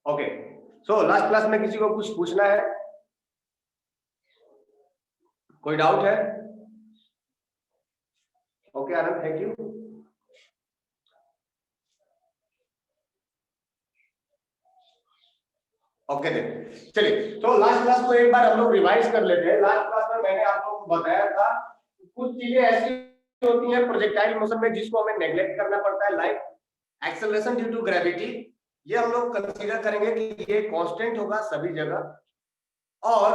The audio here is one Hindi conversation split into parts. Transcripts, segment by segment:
ओके, सो लास्ट क्लास में किसी को कुछ पूछना है? कोई डाउट है? Okay Anand, thank you. Okay चलिए, तो लास्ट क्लास को एक बार हम लोग रिवाइज कर लेते हैं। लास्ट क्लास में मैंने आप लोगों को बताया था कुछ चीजें ऐसी होती हैं प्रोजेक्टाइल मोशन में जिसको हमें नेग्लेक्ट करना पड़ता है, like acceleration due to gravity. ये हम लोग कंसीडर करेंगे कि ये कांस्टेंट होगा सभी जगह, और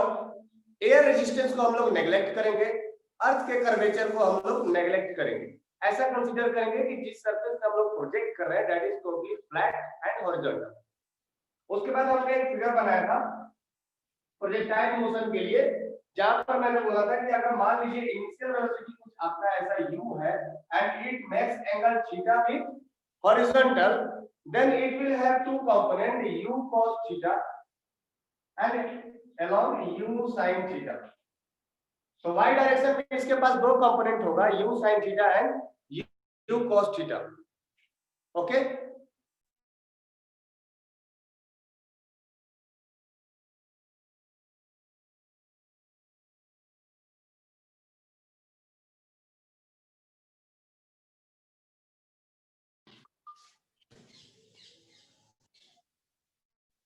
एयर रेजिस्टेंस को हम लोग नेग्लेक्ट करेंगे, अर्थ के कर्वेचर को हम लोग नेग्लेक्ट करेंगे। ऐसा कंसीडर करेंगे कि जिस सरफेस पे हम लोग प्रोजेक्ट कर रहे हैं that is totally flat and horizontal. उसके बाद हमने एक फिगर बनाया था प्रोजेक्टाइल मोशन के लिए, जहां पर मैंने बोला था कि अगर मान लीजिए इनिशियल वेलोसिटी कुछ आपका ऐसा u है and it makes angle theta with horizontal, then it will have two component u cos theta and along u sin theta. तो y डायरेक्शन में इसके पास दो कंपोनेंट होगा, u sin theta and u cos theta. Okay,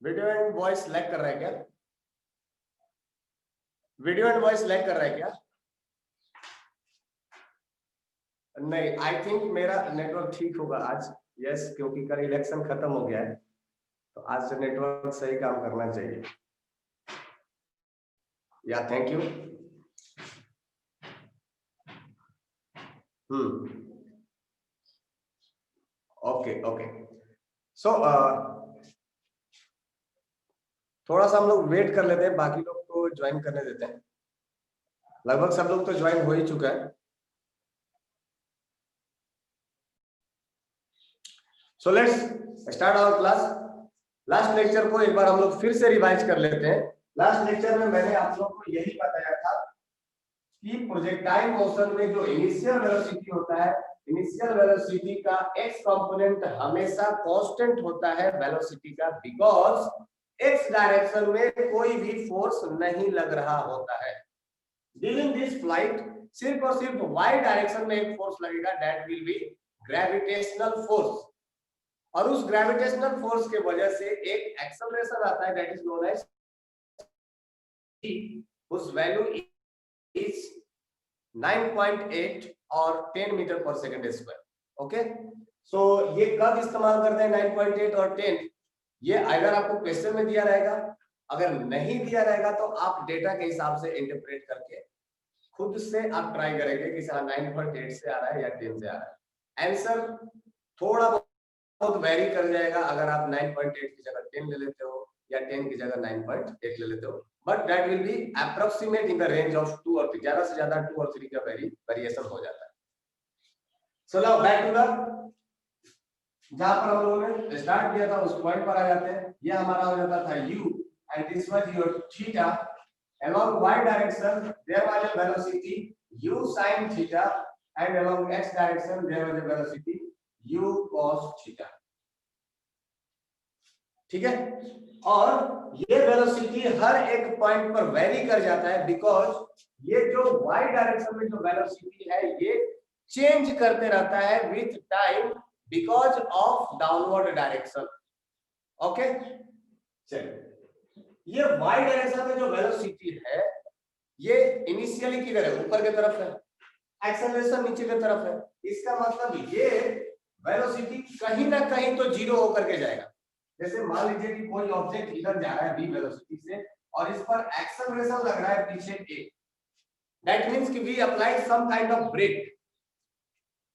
video and voice lag कर रहा है क्या? वीडियो एंड वॉइस लैग कर रहा है क्या? नहीं, आई थिंक मेरा नेटवर्क ठीक होगा आज। यस, क्योंकि कल इलेक्शन खत्म हो गया है, तो आज से नेटवर्क सही काम करना चाहिए। या थैंक यू। ओके ओके, सो थोड़ा सा हम लोग वेट कर लेते हैं, बाकी लोग को ज्वाइन करने देते हैं। लगभग सब लोग तो ज्वाइन हो ही चुका है। So let's start our class. Last lecture को एक बार हम लोग फिर से रिवाइज कर लेते हैं। लास्ट लेक्चर में मैंने आप लोग को यही बताया था कि प्रोजेक्टाइल मोशन में जो इनिशियल वेलोसिटी होता है, इनिशियल वेलोसिटी का x कंपोनेंट हमेशा कांस्टेंट होता है वेलोसिटी का, बिकॉज x डायरेक्शन में कोई भी फोर्स नहीं लग रहा होता है। ड्यूरिंग दिस फ्लाइट सिर्फ और सिर्फ y डायरेक्शन में एक फोर्स लगेगा, that will B gravitational force, और उस ग्रेविटेशनल फोर्स के वजह से एक एक्सेलरेशन आता है that is known as g, उस वैल्यू इज 9.8 और 10 मीटर पर सेकंड स्क्वायर। ओके, सो ये कब इस्तेमाल करते हैं 9.8 और 10? ये अगर आपको क्वेश्चन में दिया रहेगा, अगर नहीं दिया रहेगा तो आप डेटा के हिसाब से इंटरप्रेट करके खुद से आप ट्राई करेंगे कि 9.8 से आ रहा है या 10 से आ रहा है। आंसर थोड़ा बहुत वेरी कर जाएगा अगर आप 9.8 की जगह 10 ले लेते हो या 10 की जगह 9.8 ले लेते हो, but that will B approximate in the range of 2 और 3, ज्यादा से ज्यादा 2 और 3 का वेरिएशन हो जाता है। So now back to the जहां पर हम लोगों ने स्टार्ट किया था उस पॉइंट पर आ जाते हैं। ये हमारा हो जाता था u and this was your theta, along y direction there was a velocity u sin theta and along x direction there was a velocity u cos theta। ठीक है, और ये वेलोसिटी हर एक पॉइंट पर वेरी कर जाता है, बिकॉज ये जो y डायरेक्शन में जो वेलोसिटी है ये चेंज करते रहता है with time because of downward direction. Okay, चलिए, ये y डायरेक्शन में जो वेलोसिटी है ये इनिशियली किधर है? ऊपर की तरफ है, एक्सेलरेशन नीचे की तरफ है। इसका मतलब ये वेलोसिटी कहीं ना कहीं तो जीरो होकर के जाएगा। जैसे मान लीजिए कि कोई ऑब्जेक्ट इधर जा रहा है v वेलोसिटी से और इस पर एक्सेलरेशन लग रहा है पीछे a, दैट मींस कि we applied some kind of brake.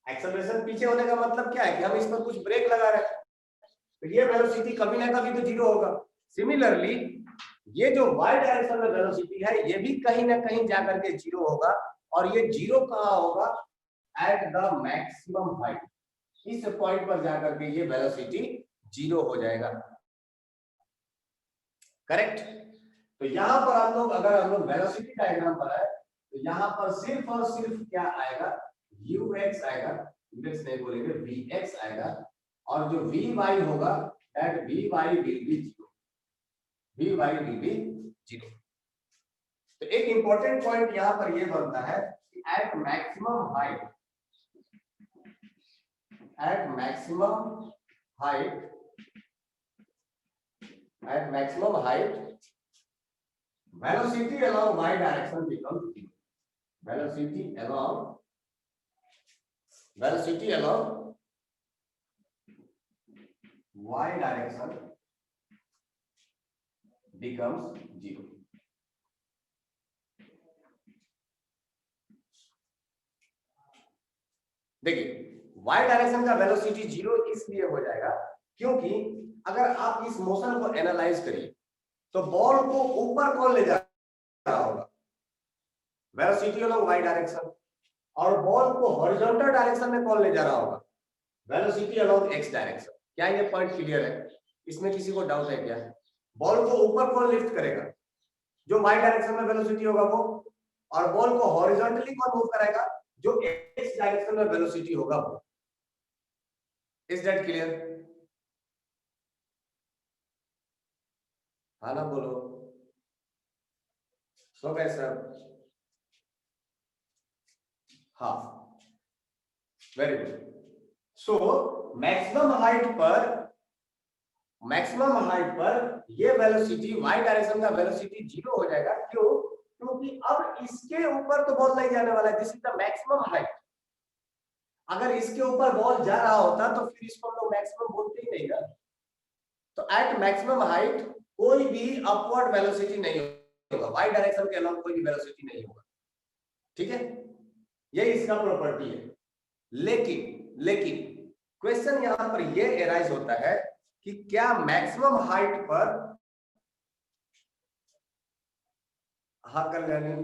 Acceleration पीछे होने का मतलब क्या है कि हम इस पर कुछ ब्रेक लगा रहे हैं, तो ये वेलोसिटी कभी ना कभी तो जीरो होगा। सिमिलरली ये जो y डायरेक्शन में वेलोसिटी है ये भी कहीं ना कहीं जाकर के जीरो होगा, और ये जीरो कहां होगा? एट द मैक्सिमम हाइट, इस पॉइंट पर जाकर के ये वेलोसिटी जीरो हो जाएगा। करेक्ट? तो यहां पर हम लोग अगर हम लोग वेलोसिटी डायग्राम बनाए तो यहां पर सिर्फ और सिर्फ क्या आएगा? ux आएगा, ux नहीं बोलेंगे, vx आएगा, और जो vy होगा दैट vy will be zero. V by d be zero. तो एक इंपॉर्टेंट पॉइंट यहां पर ये बनता है कि at maximum height, at maximum height velocity along y direction becomes zero. velocity along y direction becomes zero. देखिए y डायरेक्शन का वेलोसिटी जीरो इसलिए हो जाएगा क्योंकि अगर आप इस मोशन को एनालाइज करिए तो बॉल को ऊपर कौन ले जा रहा होगा, वेलोसिटी अलोंग y डायरेक्शन, और बॉल को हॉरिजॉन्टल डायरेक्शन में कौन ले जा रहा होगा, वेलोसिटी अलोंग x डायरेक्शन। क्या ये पॉइंट क्लियर है? इसमें किसी को डाउट है क्या? बॉल को ऊपर कौन लिफ्ट करेगा, जो y डायरेक्शन में वेलोसिटी होगा वो, और बॉल को हॉरिजॉन्टली कौन मूव कराएगा, जो x डायरेक्शन में वेलोसिटी होगा वो। Is that clear? हाँ ना बोलो। सो गए सर? हाँ, very good. So maximum height पर ये वेलोसिटी y डायरेक्शन का वेलोसिटी जीरो हो जाएगा। क्यों? क्योंकि अब इसके ऊपर तो बॉल नहीं जाने वाला है, this is the maximum height. अगर इसके ऊपर बॉल जा रहा होता तो फिर इसको हम लोग मैक्सिमम बोलते ही नहीं ना। तो एट मैक्सिमम हाइट कोई भी अपवर्ड वेलोसिटी नहीं होगा, y डायरेक्शन के अलावा कोई भी वेलोसिटी नहीं होगा। ठीक है, ये इसका प्रॉपर्टी है। लेकिन क्वेश्चन यहां पर ये एराइज होता है कि क्या मैक्सिमम हाइट पर, हाँ कल्याणी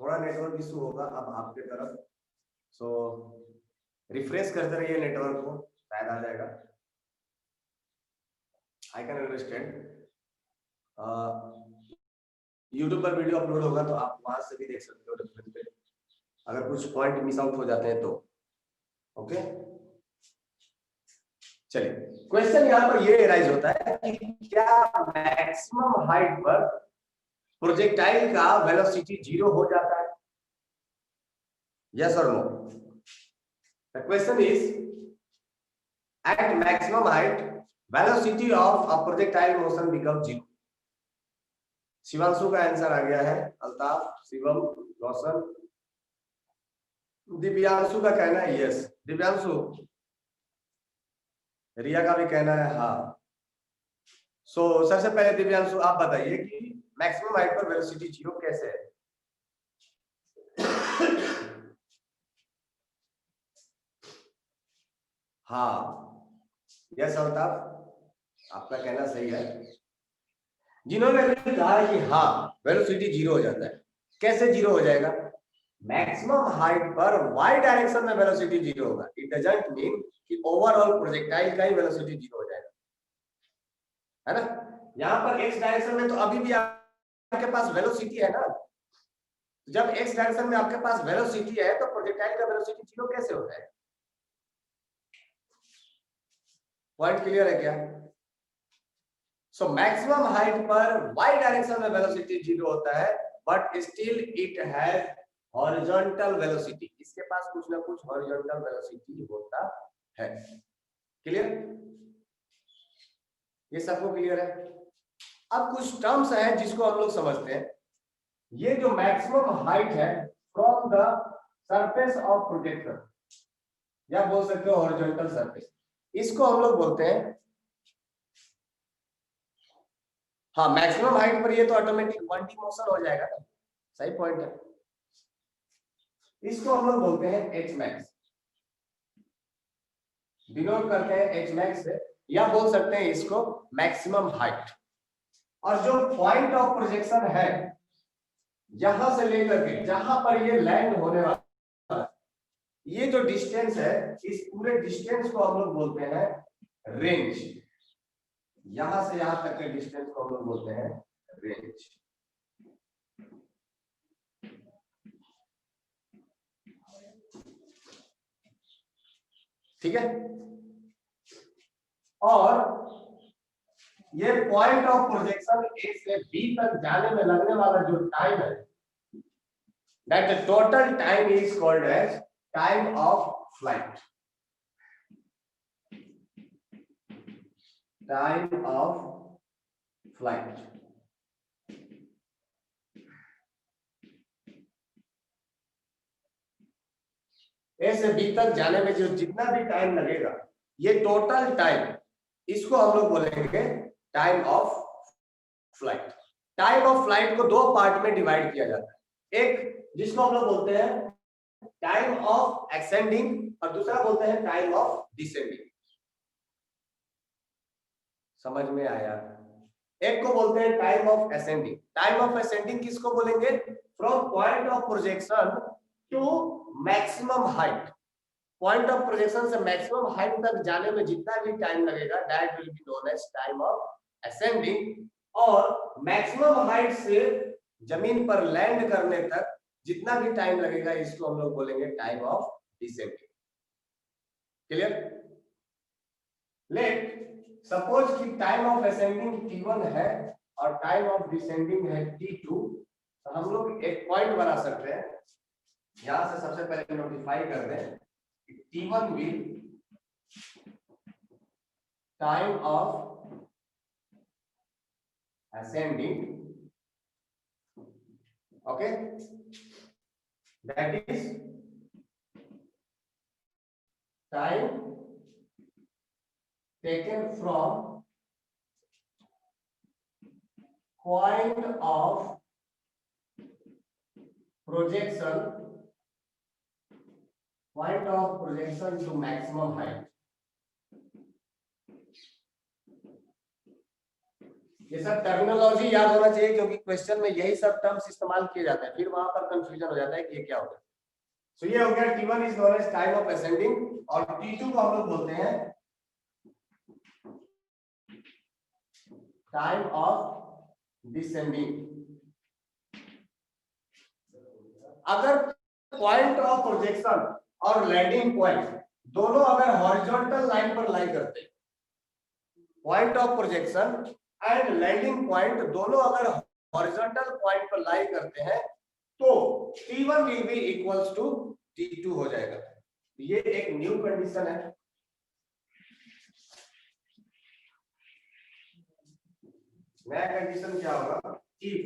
थोड़ा नेटवर्क इशू होगा अब आपके तरफ, सो रिफ्रेश करते रहिए नेटवर्क को, शायद आ जाएगा। I can understand. यूट्यूब पर वीडियो अपलोड होगा तो आप वहां से भी देख सकते हो रेफरेंस पे, अगर कुछ पॉइंट मिस आउट हो जाते हैं तो। ओके चलिए, क्वेश्चन यहां पर ये एराइज होता है कि क्या मैक्सिमम हाइट पर प्रोजेक्टाइल का वेलोसिटी जीरो हो जाता है, यस और no? The question is at maximum height velocity of a projectile motion become zero. Shivanshu का आंसर आ गया है, अल्ताफ, शिवम, रोशन, दिव्यांशु का कहना है यस, दिव्यांशु, रिया का भी कहना है हाँ। सो सबसे पहले दिव्यांशु आप बताइए कि मैक्सिमम हाइट पर वेलोसिटी जीरो कैसे है? हाँ यस अल्ताफ, आपका कहना सही है। जिन्होंने कहा है कि हाँ वेलोसिटी जीरो हो जाता है, कैसे जीरो हो जाएगा? मैक्सिमम हाइट पर y डायरेक्शन में वेलोसिटी जीरो होगा। इट डजंट मीन कि ओवरऑल प्रोजेक्टाइल का ही वेलोसिटी जीरो हो जाएगा, है ना। यहां पर x डायरेक्शन में तो अभी भी आपके पास वेलोसिटी है ना, जब x डायरेक्शन में आपके पास वेलोसिटी है तो प्रोजेक्टाइल का वेलोसिटी जीरो कैसे होता है? पॉइंट क्लियर है क्या? सो मैक्सिमम हाइट पर y डायरेक्शन में वेलोसिटी जीरो होता है, but still it has horizontal velocity, इसके पास कुछ ना कुछ हॉरिजॉन्टल वेलोसिटी होता है। क्लियर? ये सबको क्लियर है? अब कुछ टर्म्स हैं जिसको हम लोग समझते हैं। ये जो मैक्सिमम हाइट है from the surface of projector, या बोल सकते हो हॉरिजॉन्टल सरफेस, इसको हम लोग बोलते हैं, हाँ मैक्सिमम हाइट पर ये तो ऑटोमेटिक 1D मोशन हो जाएगा ना, सही पॉइंट है। इसको हम लोग बोलते हैं एच मैक्स, डिनोट करते हैं एच मैक्स से, या बोल सकते हैं इसको मैक्सिमम हाइट। और जो पॉइंट ऑफ प्रोजेक्शन है यहां से लेकर के जहां पर ये लैंड होने वाला है, ये जो डिस्टेंस है, इस पूरे डिस्टेंस को हम लोग बोलते हैं रेंज। यहां से यहां तक के डिस्टेंस को हम लोग बोलते हैं रेंज। ठीक है? और ये पॉइंट ऑफ प्रोजेक्शन ए से बी तक जाने में लगने वाला जो टाइम है, that the total time is called as time of flight. Time of flight. A से बी तक जाने में जो जितना भी टाइम लगेगा, ये टोटल टाइम, इसको हम लोग बोलेंगे time of flight. Time of flight को दो पार्ट में डिवाइड किया जाता है, एक जिसको हम लोग बोलते हैं टाइम ऑफ असेंडिंग और दूसरा बोलते हैं टाइम ऑफ डिसेंडिंग। समझ में आया? एक को बोलते हैं time of ascending. Time of ascending किसको बोलेंगे? From point of projection to maximum height. Point of projection से मैक्सिमम हाइट तक जाने में जितना भी टाइम लगेगा, that will be known as time of ascending. और मैक्सिमम हाइट से जमीन पर लैंड करने तक जितना भी टाइम लगेगा, इसको हम लोग बोलेंगे time of descending. Clear? Let suppose कि टाइम ऑफ असेंडिंग t1 है और टाइम ऑफ डिसेंडिंग है t2, तो हम लोग एक पॉइंट बना सकते हैं। यहां से सबसे पहले नोटिफाई कर दें कि t1 will time of ascending, okay, that is time taken from point of projection to maximum height। ये सब टर्मिनोलॉजी याद होना चाहिए, क्योंकि क्वेश्चन में यही सब टर्म्स इस्तेमाल किए जाते हैं, फिर वहां पर कंफ्यूजन हो जाता है कि ये क्या होगा। सो ये हो गया t1 is known as time of ascending, और t2 को हम लोग बोलते हैं टाइम ऑफ डिसेंडिंग। अगर पॉइंट ऑफ प्रोजेक्शन और लैंडिंग पॉइंट दोनों अगर हॉरिजॉन्टल लाइन पर लाई करते, point of projection and landing point दोनों अगर हॉरिजॉन्टल पॉइंट पर लाई करते हैं, तो t1 will be equals to t2 हो जाएगा। ये एक न्यू कंडीशन है। नया कंडीशन क्या होगा? If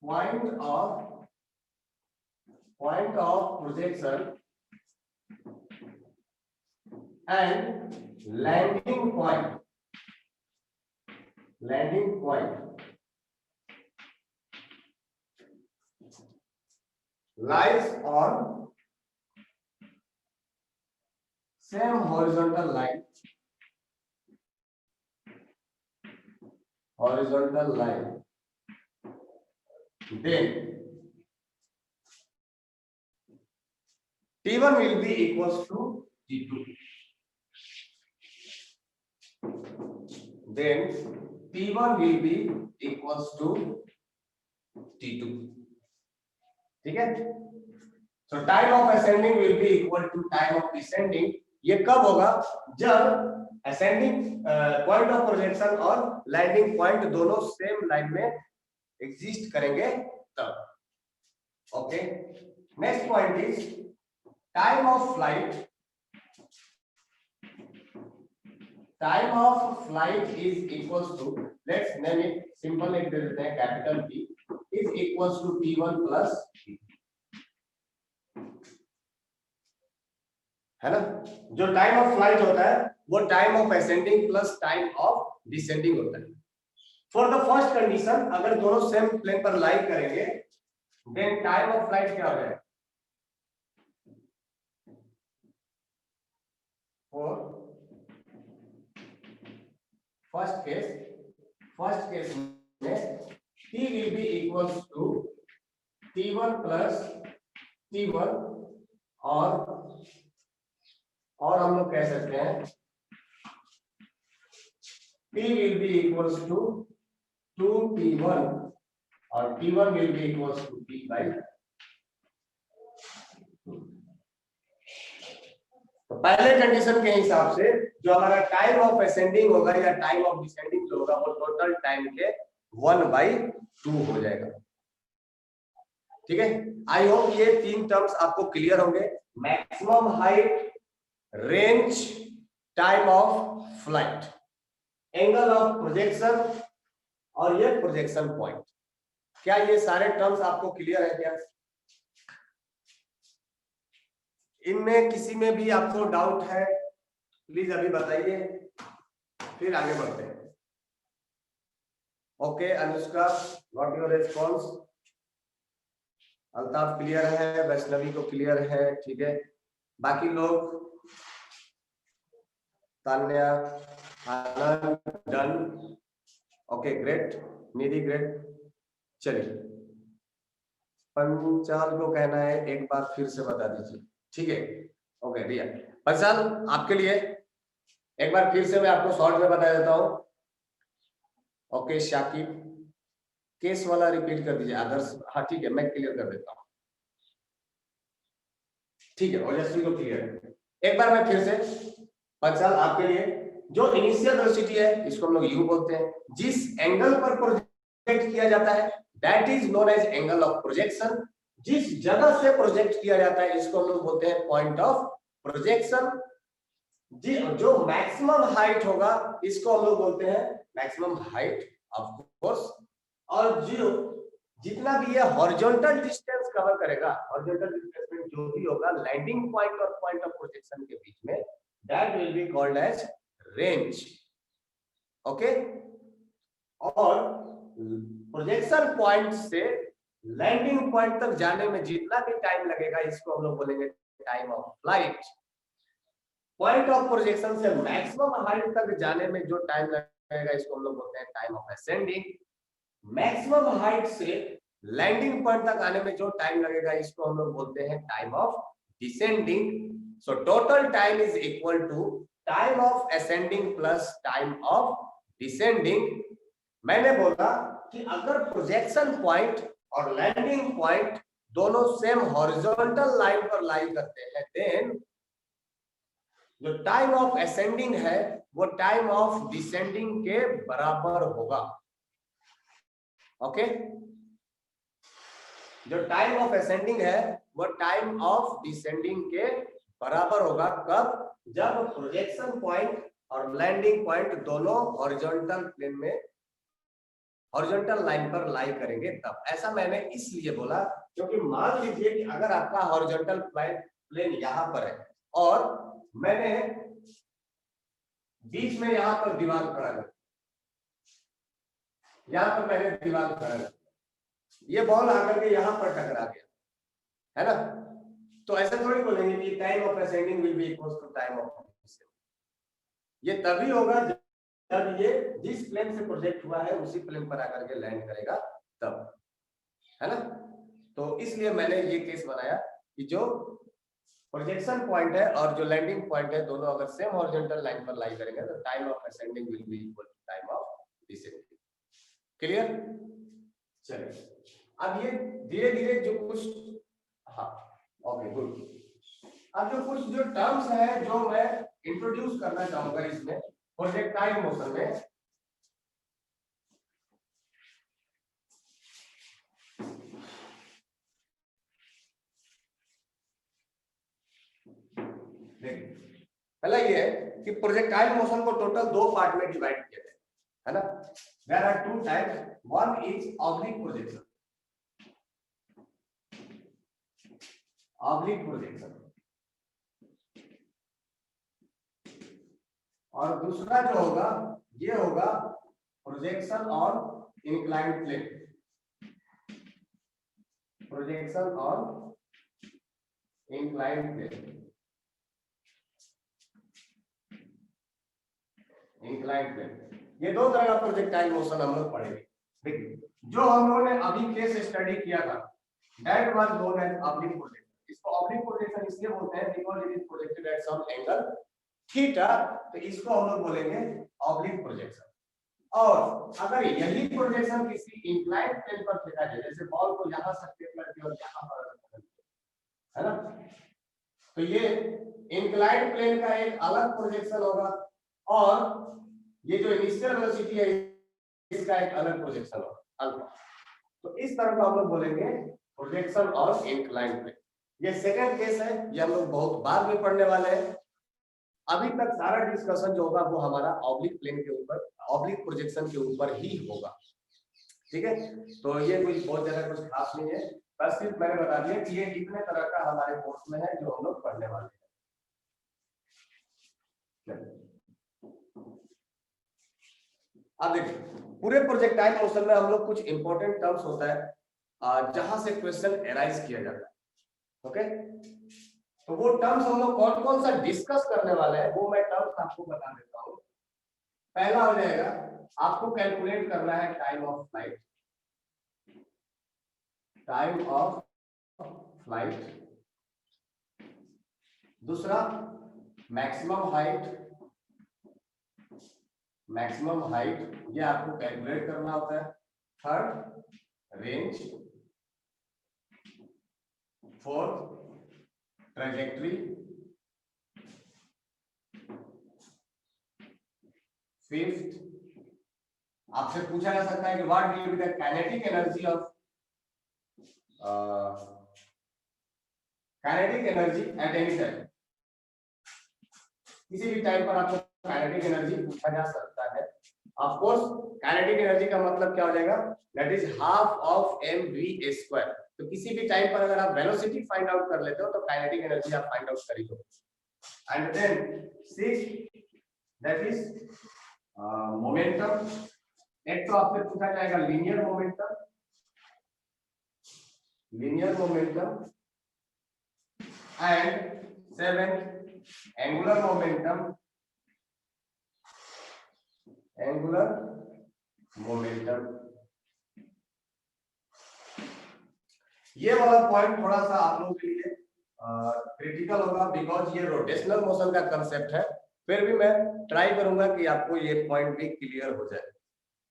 point of projection and landing point lies on same horizontal line, then t1 will be equals to t2, then t1 will be equals to t2। ठीक है? So time of ascending will be equal to time of descending. ये कब होगा? जब असेंडिंग पॉइंट ऑफ प्रोजेक्शन और लैंडिंग पॉइंट दोनों सेम लाइन में एग्जिस्ट करेंगे तब। Okay, next point is time of flight. Time of flight is equals to, let's name it, simple लिख देते हैं, capital T is equals to t1 plus t2, है ना? जो टाइम ऑफ फ्लाइट होता है वो time of ascending plus time of descending होता है। फॉर द फर्स्ट कंडीशन, अगर दोनों सेम प्लेन पर लाई करेंगे, देन टाइम ऑफ फ्लाइट क्या हो जाएगा? फॉर फर्स्ट केस में t will be equals to t1 plus t1, और हम लोग कह सकते हैं t will be equals to 2t1 और t1 will be equals to t by 2। तो तो पहले कंडीशन के हिसाब से जो हमारा टाइम ऑफ असेंडिंग होगा या टाइम ऑफ डिसेंडिंग जो होगा वो टोटल टाइम के 1/2 हो जाएगा। ठीक है, आई होप ये 3 टर्म्स आपको क्लियर होंगे। Maximum height, range, time of flight, angle of projection और ये प्रोजेक्शन पॉइंट। क्या ये सारे टर्म्स आपको क्लियर है क्या? इनमें किसी में भी आपको डाउट है प्लीज अभी बताइए, फिर आगे बढ़ते हैं। Okay Anushka, what your response? Altaf clear है, वैष्णवी को क्लियर है, ठीक है। बाकी लोग, तान्या, आनंद, डन, ओके ग्रेट, निधि ग्रेट। चलिए, पंचाल को कहना है एक बार फिर से बता दीजिए, ठीक है। ओके भैया, पंचाल आपके लिए एक बार फिर से मैं आपको शॉर्ट में बता देता हूँ। ओके शाकिब, केस वाला रिपीट कर दीजिए। आदर्श, हाँ ठीक है, मैं क्लियर कर देता हूँ, ठीक है। ओजस्वी को क्लियर है। एक बार मैं फिर से, पंचाल आपके लिए, जो इनिशियल वेलोसिटी है इसको हम लोग यू बोलते हैं। जिस एंगल पर प्रोजेक्ट किया जाता है that is known as angle of projection. जिस जगह से प्रोजेक्ट किया जाता है इसको हम लोग बोलते हैं पॉइंट ऑफ प्रोजेक्शन। जो मैक्सिमम हाइट होगा इसको हम लोग बोलते हैं मैक्सिमम हाइट ऑफ कोर्स। और जो जितना भी ये हॉरिजॉन्टल डिस्टेंस कवर करेगा, हॉरिजॉन्टल डिस्प्लेसमेंट जो भी होगा लैंडिंग पॉइंट और पॉइंट ऑफ प्रोजेक्शन के बीच में, that will be called as range. Okay, और प्रोजेक्शन पॉइंट से लैंडिंग पॉइंट तक जाने में जितना भी टाइम लगेगा इसको हम लोग बोलेंगे time of flight. Point of projection से मैक्सिमम हाइट तक जाने में जो टाइम लगेगा इसको हम लोग बोलते हैं time of ascending. Maximum height से लैंडिंग पॉइंट तक आने में जो टाइम लगेगा इसको हम लोग बोलते हैं time of descending. So total time is equal to time of ascending plus time of descending. मैंने बोला कि अगर प्रोजेक्शन पॉइंट और लैंडिंग पॉइंट दोनों सेम हॉरिजॉन्टल लाइन पर लाई करते हैं देन जो टाइम ऑफ असेंडिंग है वो टाइम ऑफ डिसेंडिंग के बराबर होगा। ओके, जो टाइम ऑफ असेंडिंग है वो टाइम ऑफ डिसेंडिंग के बराबर होगा। कब? जब प्रोजेक्शन पॉइंट और लैंडिंग पॉइंट दोनों हॉरिजॉन्टल प्लेन में, हॉरिजॉन्टल लाइन पर लाई करेंगे तब। ऐसा मैंने इसलिए बोला क्योंकि मान लीजिए कि अगर आपका हॉरिजॉन्टल प्लेन यहां पर है और मैंने बीच में यहां पर दीवार खड़ा कर, यहां पर मैंने दीवार खड़ा कर, ये बॉल आकर के यहां पर टकरा गया, है ना? तो ऐसा थोड़ी बोलेंगे कि time of ascending will be equal to time of descending. ये तभी होगा जब ये जिस प्लेन से प्रोजेक्ट हुआ है उसी प्लेन पर आकर के लैंड करेगा तब, है ना? तो इसलिए मैंने ये केस बनाया कि जो प्रोजेक्शन पॉइंट है और जो लैंडिंग पॉइंट है दोनों अगर सेम हॉरिजॉन्टल लाइन पर लाई करेंगे तो time of ascending will be equal to time of descending. Clear? चलिए, अब ये धीरे धीरे जो कुछ, हाँ ओके गुड, अब जो कुछ जो टर्म्स है जो मैं इंट्रोड्यूस करना चाहूंगा इसमें प्रोजेक्टाइल मोशन में, देखिए पहला ये है कि प्रोजेक्टाइल मोशन को टोटल 2 पार्ट में डिवाइड किया गया है ना। There are 2 types, one is oblique projection, oblique projection, और दूसरा जो होगा ये होगा projection on inclined plane, projection on inclined plane, inclined plane. ये 2 तरह का प्रोजेक्टाइल मोशन हम लोग पढ़ेंगे। देखिए जो हम लोगों ने अभी केस स्टडी किया था that was known as oblique projection. इसको ऑब्लिक प्रोजेक्शन इसलिए बोलते हैं because it is projected at some angle theta, तो इसको हम लोग बोलेंगे ऑब्लिक प्रोजेक्शन। और अगर यही प्रोजेक्शन किसी इंक्लाइंड प्लेन पर फेंका जाए, जैसे बॉल को यहां से फेंक करके और यहां पर, है ना, तो ये इंक्लाइंड प्लेन का एक अलग प्रोजेक्शन होगा और ये जो इनिशियल वेलोसिटी है इसका एक अलग प्रोजेक्शन होगा अल्फा। तो इस तरह का हम लोग बोलेंगे प्रोजेक्शन ऑफ इंक्लाइंड प्लेन। ये सेकंड केस है, ये हम लोग बहुत बाद में पढ़ने वाले हैं। अभी तक सारा डिस्कशन जो होगा वो हमारा ऑब्लिक प्लेन के ऊपर, ऑब्लिक प्रोजेक्शन के ऊपर ही होगा। ठीक है, तो ये कुछ बहुत ज्यादा कुछ खास नहीं है, बस सिर्फ मैंने बता दिया कि ये कितने तरह का हमारे कोर्स में है जो हम लोग पढ़ने वाले हैं। अब देखिए, पूरे प्रोजेक्टाइल मोशन में हम लोग कुछ इंपॉर्टेंट टर्म्स होता है जहां से क्वेश्चन एराइज किया जाता है। ओके, तो वो टर्म्स हम लोग कौन कौन सा डिस्कस करने वाले हैं वो मैं टर्म्स आपको बता देता हूं। पहला हो जाएगा, आपको कैलकुलेट करना है time of flight, time of flight. दूसरा मैक्सिमम हाइट, मैक्सिमम हाइट ये आपको कैलकुलेट करना होता है। Third range, fourth trajectory, fifth आपसे पूछा जा सकता है कि what will be the kinetic energy of kinetic energy at any time. किसी भी टाइम पर आपको काइनेटिक एनर्जी पूछा जा सकता है। ऑफ कोर्स काइनेटिक एनर्जी का मतलब क्या हो जाएगा, that is half of mv square. तो किसी भी टाइम पर अगर आप वेलोसिटी फाइंड आउट कर लेते हो तो काइनेटिक एनर्जी आप फाइंड आउट कर ही लो। And then six that is momentum. एक तो आपसे पूछा जाएगा linear momentum, linear momentum, and seventh angular momentum, angular momentum. ये वाला पॉइंट थोड़ा सा आप लोगों के लिए क्रिटिकल होगा बिकॉज ये रोटेशनल मोशन का कंसेप्ट है, फिर भी मैं ट्राई करूंगा कि आपको ये पॉइंट भी क्लियर हो जाए।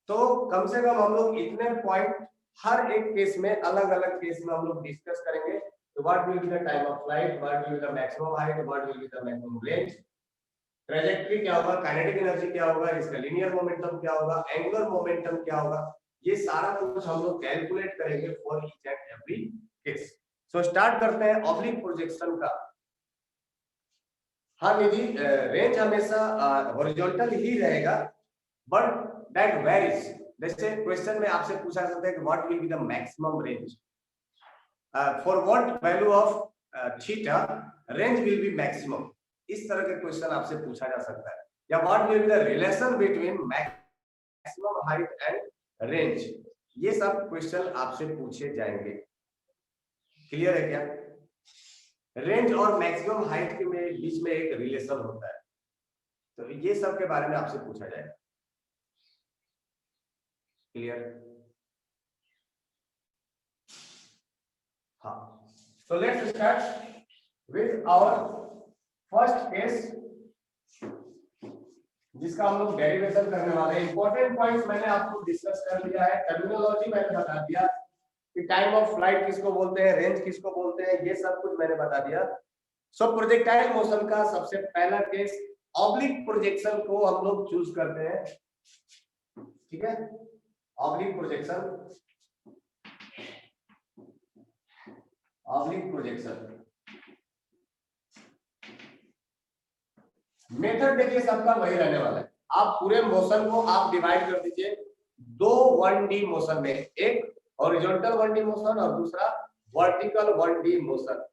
तो कम से कम हम लोग इतने पॉइंट हर एक केस में, अलग अलग केस में हम लोग डिस्कस करेंगे। तो what will be the time of flight, what will be the maximum height, what will be the maximum range, trajectory क्या होगा, काइनेटिक एनर्जी क्या होगा, इसका लीनियर मोमेंटम क्या होगा, एंगुलर मोमेंटम क्या होगा, ये सारा कुछ हम लोग कैलकुलेट करेंगे for each and every case. So start करते हैं ऑब्लिक प्रोजेक्शन का। हाँ निधि, रेंज हमेशा हॉरिजॉन्टल ही रहेगा बट दैट वेरीज। जैसे क्वेश्चन में आपसे पूछा जा सकता है कि what will be the maximum range, for what value of theta range will be maximum. इस तरह के क्वेश्चन आपसे पूछा जा सकता है। या what will be the relation between maximum height and range, ये सब क्वेश्चन आपसे पूछे जाएंगे। क्लियर है क्या? रेंज और मैक्सिमम हाइट के बीच में एक रिलेशन होता है, तो ये सब के बारे में आपसे पूछा जाएगा। क्लियर? हाँ, so let's start with our first case, जिसका हम लोग डेरिवेशन करने वाले हैं। इंपॉर्टेंट पॉइंट्स मैंने आपको डिस्कस कर दिया है, टर्मिनोलॉजी मैंने बता दिया कि टाइम ऑफ फ्लाइट किसको बोलते हैं, रेंज किसको बोलते हैं, ये सब कुछ मैंने बता दिया। सो प्रोजेक्टाइल मोशन का सबसे पहला केस ऑब्लिक प्रोजेक्शन को हम लोग चूज करते हैं। ठीक है, oblique projection, oblique projection method देखिए सबका वही रहने वाला है। आप पूरे मोशन को आप डिवाइड कर दीजिए दो 1D मोशन में, एक हॉरिजॉन्टल 1D मोशन और दूसरा वर्टिकल 1D मोशन।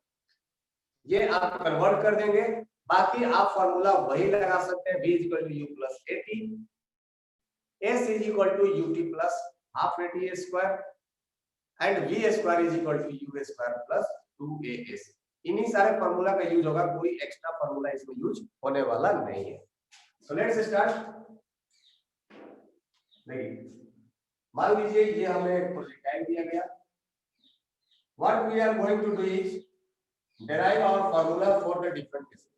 ये आप कन्वर्ट कर देंगे, बाकी आप फॉर्मूला वही लगा सकते हैं, v = u + at, s = ut + half at² and v² = u² + 2as। इन्हीं सारे फॉर्मूला का यूज होगा, कोई एक्स्ट्रा फॉर्मूला इसमें यूज होने वाला नहीं है। So let's start. देखिए, मान लीजिए ये हमें प्रोजेक्टाइल दिया गया। What we are going to do is derive our formula for the different cases.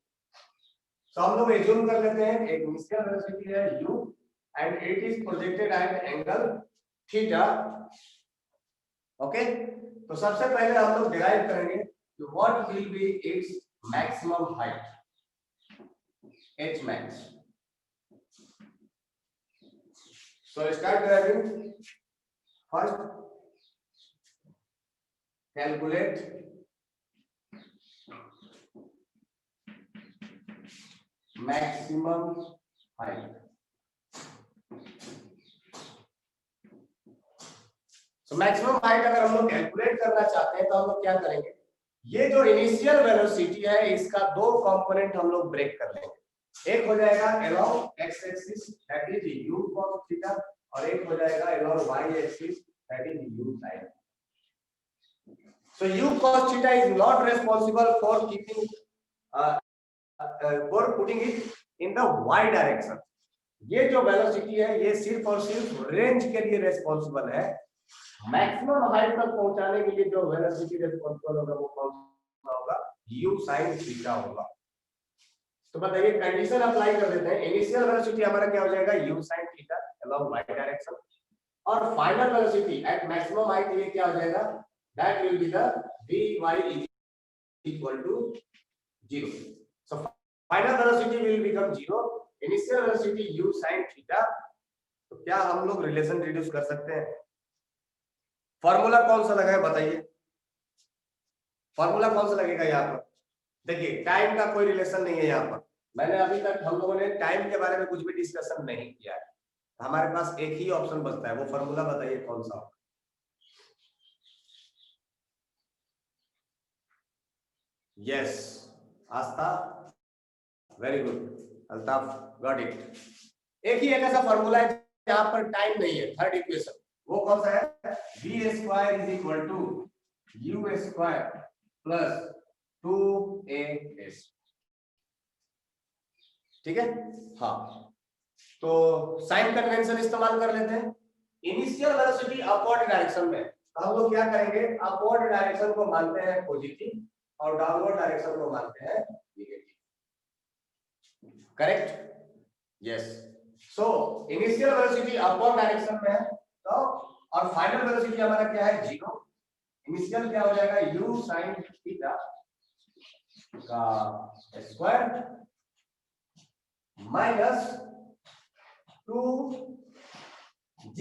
So हम लोग assume कर लेते हैं एक इनिशियल वेलोसिटी है u and it is projected at angle theta. Okay, तो सबसे पहले हम लोग derive करेंगे कि what will be its maximum height. H max. So start grabbing. First, calculate maximum height. So maximum height अगर हम लोग कैलकुलेट करना चाहते हैं तो हम लोग क्या करेंगे, ये जो इनिशियल वेलोसिटी है इसका दो कंपोनेंट हम लोग ब्रेक कर लेंगे। एक हो जाएगा along x axis that is u cos theta और एक हो जाएगा along y axis that is u sin। So u cos theta is not responsible for keeping for putting it in the y direction। ये जो वेलोसिटी है ये सिर्फ और सिर्फ रेंज के लिए रिस्पांसिबल है। मैक्सिमम हाइट तक पहुंचाने के लिए जो वेलोसिटी रिस्पांसिबल होगा वो कौन सा होगा, u sin थीटा होगा। तो बताइए कंडीशन अप्लाई कर देते हैं। इनिशियल वेलोसिटी हमारा क्या हो जाएगा, u sin theta along y direction, और final velocity at maximum height ये क्या हो जाएगा, that will be the vy equal to 0। so final velocity will become 0, initial velocity u sin theta. तो क्या हम लोग रिलेशन रिड्यूस कर सकते हैं? फॉर्मूला कौन सा लगा है बताइए, फॉर्मूला कौन सा लगेगा यहाँ पर? देखिए टाइम का कोई रिलेशन नहीं है यहाँ पर, मैंने अभी तक हम लोगों ने टाइम के बारे में कुछ भी डिस्कशन नहीं किया है। हमारे पास एक ही ऑप्शन बचता है, वो फॉर्मूला बताइए कौन सा होगा। Yes Aastha, very good Altaf, got it. एक ही एक ऐसा फॉर्मूला है जहां पर टाइम नहीं है, थर्ड इक्वेशन, वो कौन सा है, v square is equal to u square plus 2as। ठीक है, हाँ तो साइन कन्वेंशन इस्तेमाल कर लेते हैं। इनिशियल वेलोसिटी अपवर्ड डायरेक्शन में तो हम लोग क्या करेंगे, अपवर्ड डायरेक्शन को मानते हैं पॉजिटिव और डाउनवर्ड डायरेक्शन को मानते हैं negative. Correct, yes. So initial velocity upward direction में है तो, और फाइनल वेलोसिटी हमारा क्या है, 0। इनिशियल क्या हो जाएगा, u sin थीटा का स्क्वायर माइनस 2g,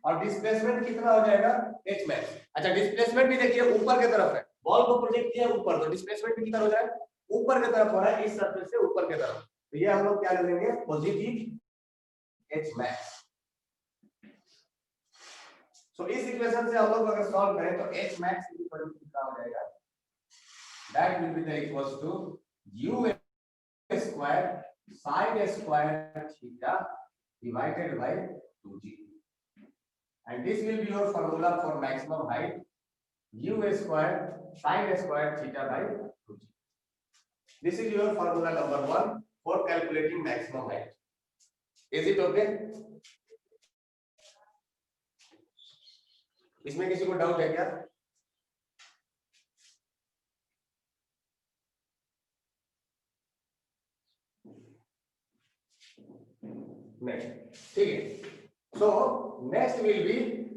और डिस्प्लेसमेंट कितना हो जाएगा, h मैक्स। अच्छा डिस्प्लेसमेंट भी देखिए ऊपर की तरफ है, बॉल को प्रोजेक्ट किया ऊपर तो डिस्प्लेसमेंट भी किधर हो जाए, ऊपर की तरफ हो रहा है, इस सरफेस से ऊपर की तरफ। तो ये हम लोग क्या ले लेंगे, पॉजिटिव h मैक्स। सो इस इक्वेशन से हम लोग अगर सॉल्व करें तो h मैक्स इक्वल टू कितना हो जाएगा, that will be the equals to u square sin square theta divided by 2g, and this will be your formula for maximum height, u square sin square theta by 2g. This is your formula number 1 for calculating maximum height. Is it okay? इसमें किसी को डाउट है क्या? नहीं, ठीक है। So next will be,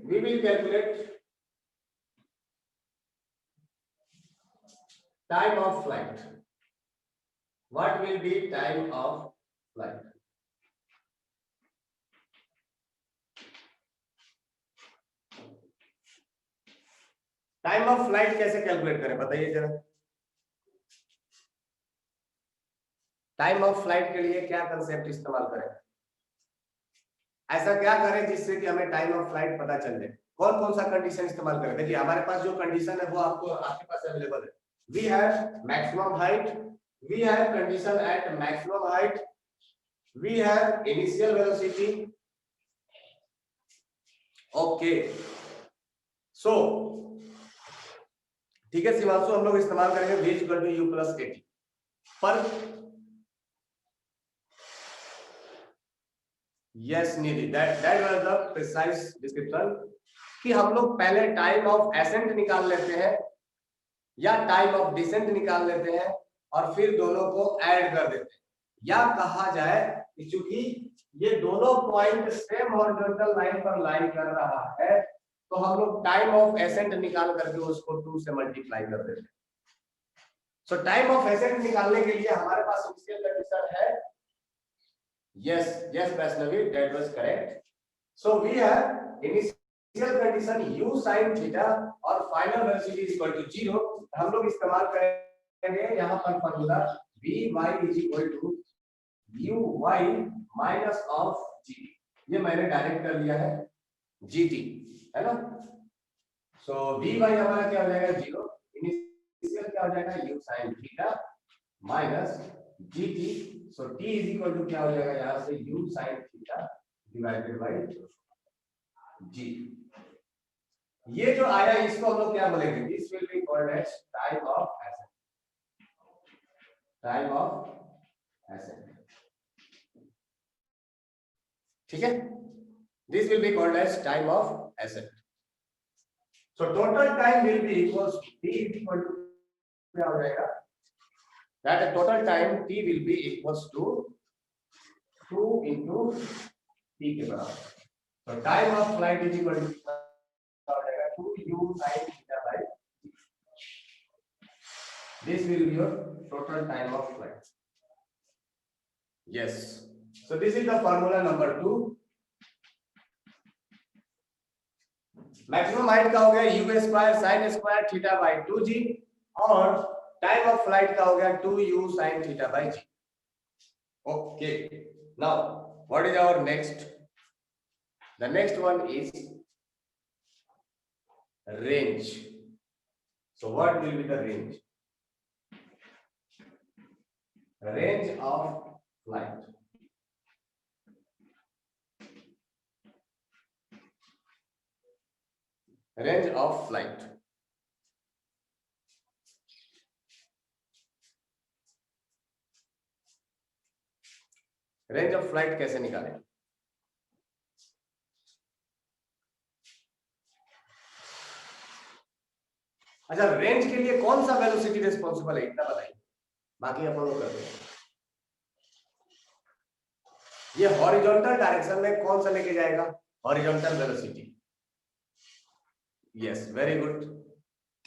we will calculate time of flight. What will be time of flight? Time of flight कैसे कैलकुलेट करें बताइए जरा। टाइम ऑफ फ्लाइट के लिए क्या कंसेप्ट इस्तेमाल करें, ऐसा क्या करें जिससे कि हमें टाइम ऑफ फ्लाइट पता चल जाए, कौन कौन सा कंडीशन इस्तेमाल करें। देखिए हमारे पास जो कंडीशन है वो आपको आपके पास अवेलेबल है। We have maximum height, we have condition at maximum height, we have initial velocity. Okay so ठीक है शिवांशु, हम लोग इस्तेमाल करेंगे v equal to u plus 80 पर। Yes Nidhi, that was the precise description कि हम लोग पहले टाइम ऑफ एसेंट निकाल लेते हैं या टाइम ऑफ डिसेंट निकाल लेते हैं और फिर दोनों को ऐड कर देते हैं, या कहा जाए कि चूंकि ये दोनों पॉइंट सेम हॉरिजॉन्टल लाइन पर लाइन कर रहा है तो हम लोग टाइम ऑफ एसेंट निकाल करके उसको 2 से मल्टीप्लाई कर देते हैं। सो टाइम ऑफ एसेट निकालने के लिए हमारे पास इनिशियल कंडीशन है, yes yes Vaishnavi, that was correct. So we have initial condition u sin theta और final velocity is equal to 0। हम लोग इस्तेमाल करेंगे यहां पर formula vy is equal to uy minus of gt। ये मैंने डायरेक्ट कर लिया है gt, है ना। सो vy हमारा क्या हो जाएगा 0, इनिशियल क्या हो जाएगा u sin theta minus gt। सो t इज इक्वल टू क्या हो जाएगा यहां से u sin theta divided by g। ये जो आया इसको हम लोग क्या बोलेंगे, this will be called as time of ascent, time of ascent, ठीक है। This will be called as time of ascent. So total time will be equals to t is equal to क्या हो जाएगा, that the total time t will be equals to 2 into t के बराबर। so time of flight is equal to क्या हो जाएगा 2u sin theta by t। this will be your total time of flight, yes। so this is the formula number 2। Maximum height का हो गया u square sin square theta by 2g और टाइम ऑफ फ्लाइट का हो गया 2u sin theta by g। Okay, now what is our next, the next one is range. So what will be the range, range of flight. Range of flight, range of flight कैसे निकालें। अच्छा, रेंज के लिए कौन सा वेलोसिटी रिस्पॉन्सिबल है इतना बताइए, बाकी अपन लोग करते हैं। ये हॉरिजॉन्टल डायरेक्शन में कौन सा लेके जाएगा, horizontal velocity, yes very good.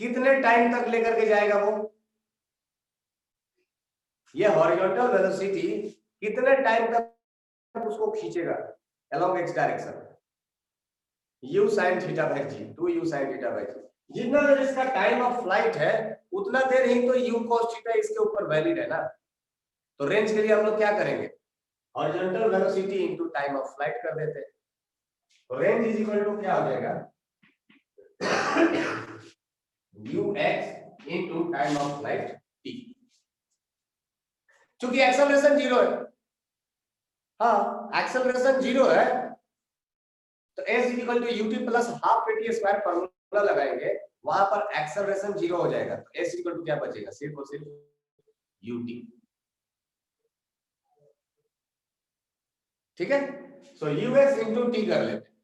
कितने टाइम तक लेकर के जाएगा वो, ये हॉरिजॉन्टल वेलोसिटी कितने टाइम तक उसको खींचेगा along x direction, u sin theta by g, 2u sin theta by g। जितना देर इसका टाइम ऑफ फ्लाइट है उतना देर ही तो u cos थीटा इसके ऊपर वैलिड है ना। तो रेंज के लिए हम लोग क्या करेंगे, horizontal velocity into time of flight कर देते हैं। तो रेंज इज इक्वल टू क्या हो जाएगा ux into time of flight t। क्योंकि एक्सेलरेशन 0 है, हाँ एक्सेलरेशन 0 है, तो s is equal to ut plus half at square formula लगाएंगे, वहां पर एक्सेलरेशन 0 हो जाएगा। तो s इक्वल टू क्या बचेगा, सिर्फ और सिर्फ ut, ठीक है। सो ux इनटू t कर लेते हैं।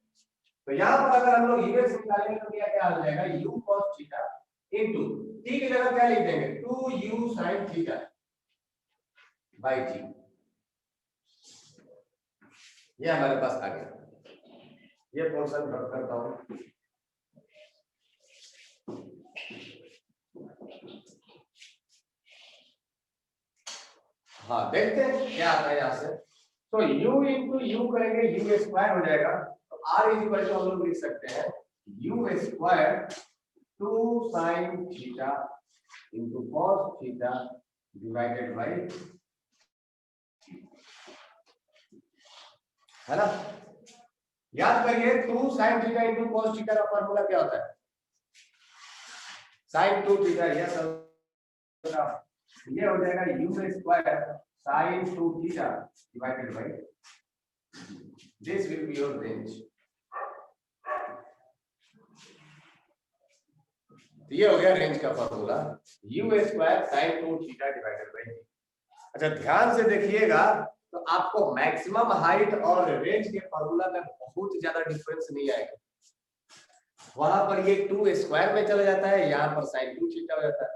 तो यहां पर अगर हम लोग ux निकालेंगे तो क्या क्या आ जाएगा, u cos theta into t की जगह क्या लिख देंगे 2u sin theta by g। ये हमारे पास आ गया, ये पोर्शन रख करता हूं। हाँ देखते हैं क्या आता है यहां से। तो u इंटू यू करेंगे u स्क्वायर हो जाएगा, तो r इज इक्वल टू हम लोग लिख सकते हैं u square 2 sin theta into cos theta divided bye, है ना। याद करिए 2 sin theta into cos theta का फार्मूला क्या होता है, sin 2 थीटा, यस ये हो जाएगा u square sin 2 theta divided bye, this will be your range. तो ये हो गया रेंज का formula u square sin 2 theta divided bye. अच्छा ध्यान से देखिएगा, तो आपको मैक्सिमम हाइट और रेंज के फार्मूला में बहुत ज्यादा डिफरेंस नहीं आएगा। वहां पर ये 2 स्क्वायर में चला जाता है, यहाँ पर sin 2 थीटा हो जाता है।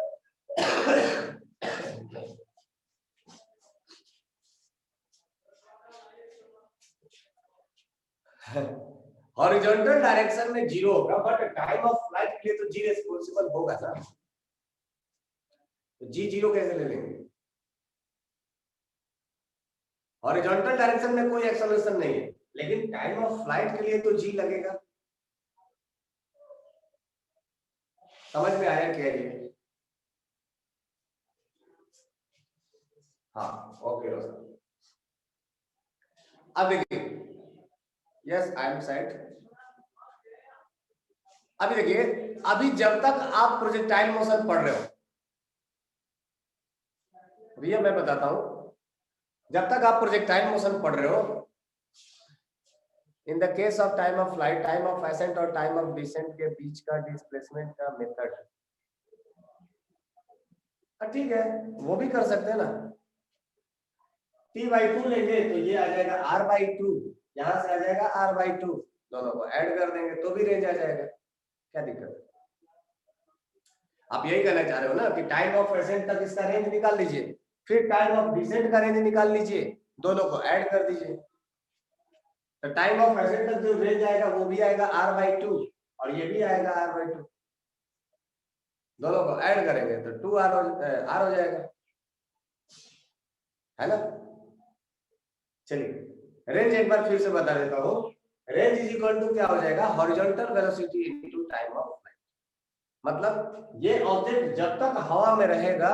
हॉरिजॉन्टल डायरेक्शन में 0 होगा, बट टाइम ऑफ फ्लाइट के लिए तो जी रिस्पॉन्सिबल होगा ना। तो G0 कैसे ले लेंगे? हॉरिजॉन्टल डायरेक्शन में कोई एक्सेलरेशन नहीं है, लेकिन टाइम ऑफ फ्लाइट के लिए तो G लगेगा। समझ में आया क्या ये? हाँ ओके रोशन। अब देखिए, यस आई एम सेट। अभी देखिए, अभी जब तक आप प्रोजेक्टाइल मोशन पढ़ रहे हो, भैया मैं बताता हूं, जब तक आप प्रोजेक्टाइल मोशन पढ़ रहे हो, in the case of time of flight, time of ascent और टाइम ऑफ डिसेंट के बीच का डिस्प्लेसमेंट का मेथड, ठीक है वो भी कर सकते हैं ना। t/2 लेंगे तो ये आ जाएगा r/2, यहां से आ जाएगा r/2, दोनों को ऐड कर देंगे तो भी रेंज आ जाएगा, क्या दिक्कत है? आप यही कहना चाह रहे हो ना कि टाइम ऑफ असेंट तक इसका रेंज निकाल लीजिए, फिर टाइम ऑफ डिसेंट का रेंज निकाल लीजिए, दोनों को ऐड कर दीजिए, तो टाइम ऑफ असेंट तक जो रेंज आएगा वो भी आएगा r/2 और ये भी आएगा r/2, दोनों को ऐड करेंगे तो 2r हो जाएगा, है ना। चलिए रेंज एक बार फिर से बता देता हूं, रेंज इज इक्वल टू क्या हो जाएगा, horizontal velocity into time of flight. मतलब ये ऑब्जेक्ट जब तक हवा में रहेगा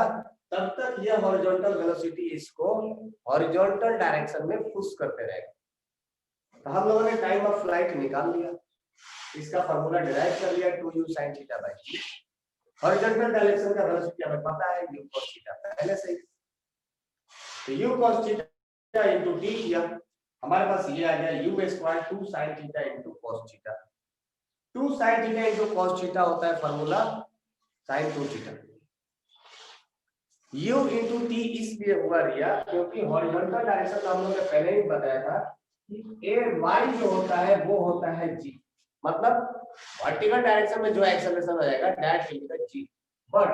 तब तक ये हॉरिजॉन्टल वेलोसिटी इसको हॉरिजॉन्टल डायरेक्शन में पुश करते रहेगा। तो हम लोगों ने टाइम ऑफ फ्लाइट निकाल लिया, इसका फार्मूला डिराइव कर लिया 2u sin theta by t। Horizontal direction का वेलोसिटी हमें पता है u cos थीटा पहले से ही, तो u cos theta into t किया, हमारे पास ये आ गया u square 2 sin theta into cos theta. 2 sin theta into cos theta होता है formula sin 2 theta. u into t इसलिए हुआ रिया क्योंकि हॉरिजॉन्टल डायरेक्शन में हम लोगों ने पहले ही बताया था कि a y जो होता है वो होता है g, मतलब वर्टिकल डायरेक्शन में जो एक्सेलरेशन हो जाएगा that will be the g, but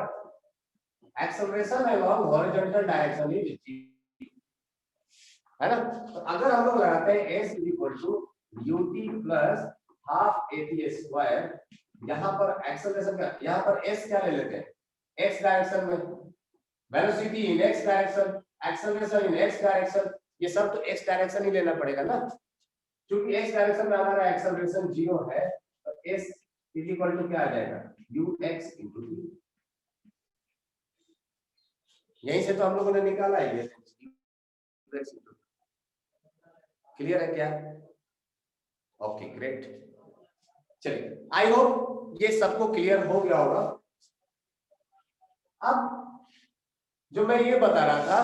acceleration along horizontal direction is g, है ना। तो अगर हम लोग लगाते हैं s ut plus half at square, यहां पर एक्सेलरेशन का, यहां पर s क्या ले लेते हैं, x डायरेक्शन में, velocity in x direction, acceleration in x direction, ये सब तो x डायरेक्शन ही लेना पड़ेगा ना, क्योंकि x डायरेक्शन में हमारा एक्सेलरेशन 0 है, तो s इज इक्वल टू क्या आ जाएगा, ux इनटू t। यहीं से तो हम लोगों ने निकाला है ये, क्लियर है क्या? Okay great. चलिए आई होप ये सबको क्लियर हो गया होगा। अब जो मैं ये बता रहा था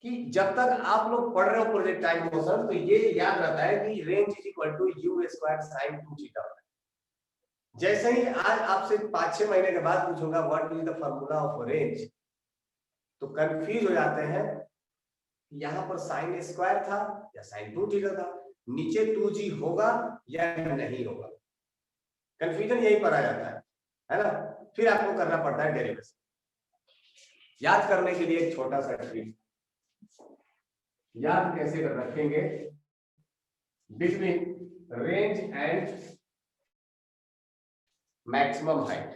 कि जब तक आप लोग पढ़ रहे हो प्रोजेक्टाइल मोशन, तो ये याद रहता है कि range is equal to u square sin 2 theta. जैसे ही आज आपसे 5-6 महीने के बाद पूछूंगा what is the formula of range, तो कंफ्यूज हो जाते हैं, यहाँ पर sin स्क्वायर था या sin 2 थीटा था, नीचे 2g होगा या नहीं होगा, कंफ्यूजन यही पर आ जाता है ना। फिर आपको करना पड़ता है डेरिवेशन। याद करने के लिए एक छोटा सा ट्रिक, याद कैसे कर रखेंगे, between range and maximum height,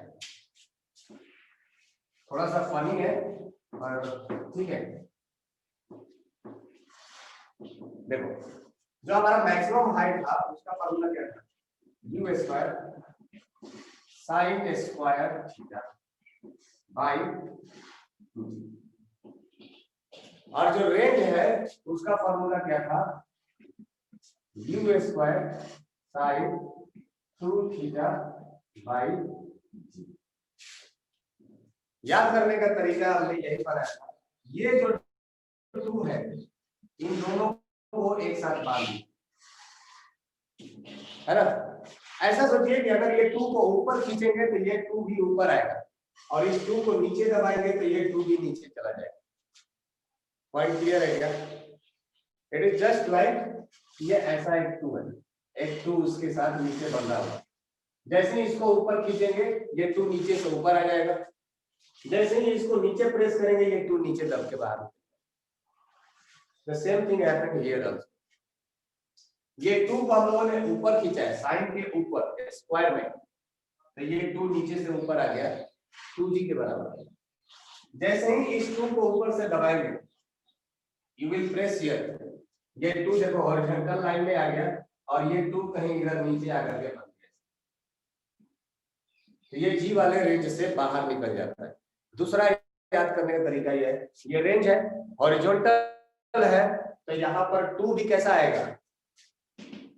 थोड़ा सा फनी है और ठीक है। देखो जो हमारा मैक्सिमम हाइट था उसका फार्मूला क्या था, u square sin square theta by, और जो रेंज है उसका फार्मूला क्या था, u square sin 2 theta by g। याद करने का तरीका हमने यही पढ़ा था, ये जो 2 है इन दोनों को एक साथ बांध दी, है ना। ऐसा सोचिए कि अगर ये 2 को ऊपर खींचेंगे तो ये 2 भी ऊपर आएगा, और इस 2 को नीचे दबाएंगे तो ये 2 भी नीचे चला जाएगा। पॉइंट क्लियर है क्या? इट इज जस्ट लाइक ये ऐसा एक 2 है, एक 2 उसके साथ नीचे बंधा हुआ, जैसे ही इसको ऊपर खींचेंगे ये 2 नीचे से ऊपर आ जाएगा, जैसे ही इसको नीचे प्रेस करेंगे ये 2 नीचे दब के बाहर। The same thing happened here also. ये 2 को हम लोगों ने ऊपर खींचा है साइन के ऊपर स्क्वायर में, तो ये 2 नीचे से ऊपर आ गया 2g के बराबर। जैसे ही इस 2 को ऊपर से दबाएंगे, यू विल प्रेस हियर, ये 2 देखो हॉरिजॉन्टल लाइन में आ गया और ये 2 कहीं इधर नीचे आकर के बन गया, तो ये जी वाले रेंज से बाहर निकल जाता है। दूसरा याद करने का तरीका ये है, ये रेंज है, हॉरिजॉन्टल है, तो यहाँ पर 2 भी कैसा आएगा,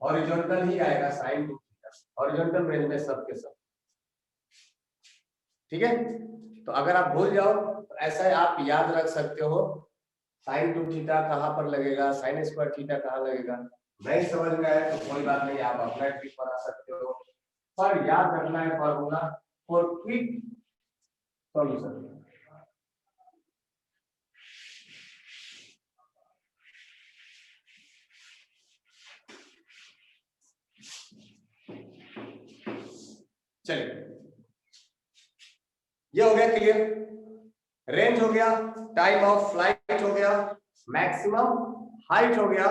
हॉरिजॉन्टल ही आएगा, sin 2 थीटा, हॉरिजॉन्टल रेंज में सब के सब। ठीक है, तो अगर आप भूल जाओ तो ऐसा आप याद रख सकते हो, sin 2 थीटा कहां पर लगेगा, sin स्क्वायर थीटा कहां लगेगा। नहीं समझ में आया तो कोई बात नहीं, आप अपना ट्रिक बना सकते हो, पर याद रखना है फॉर्मूला फॉर क्विक सॉल्यूशन। चलिए, ये हो गया क्लियर, रेंज हो गया, टाइम ऑफ फ्लाइट हो गया, मैक्सिमम हाइट हो गया।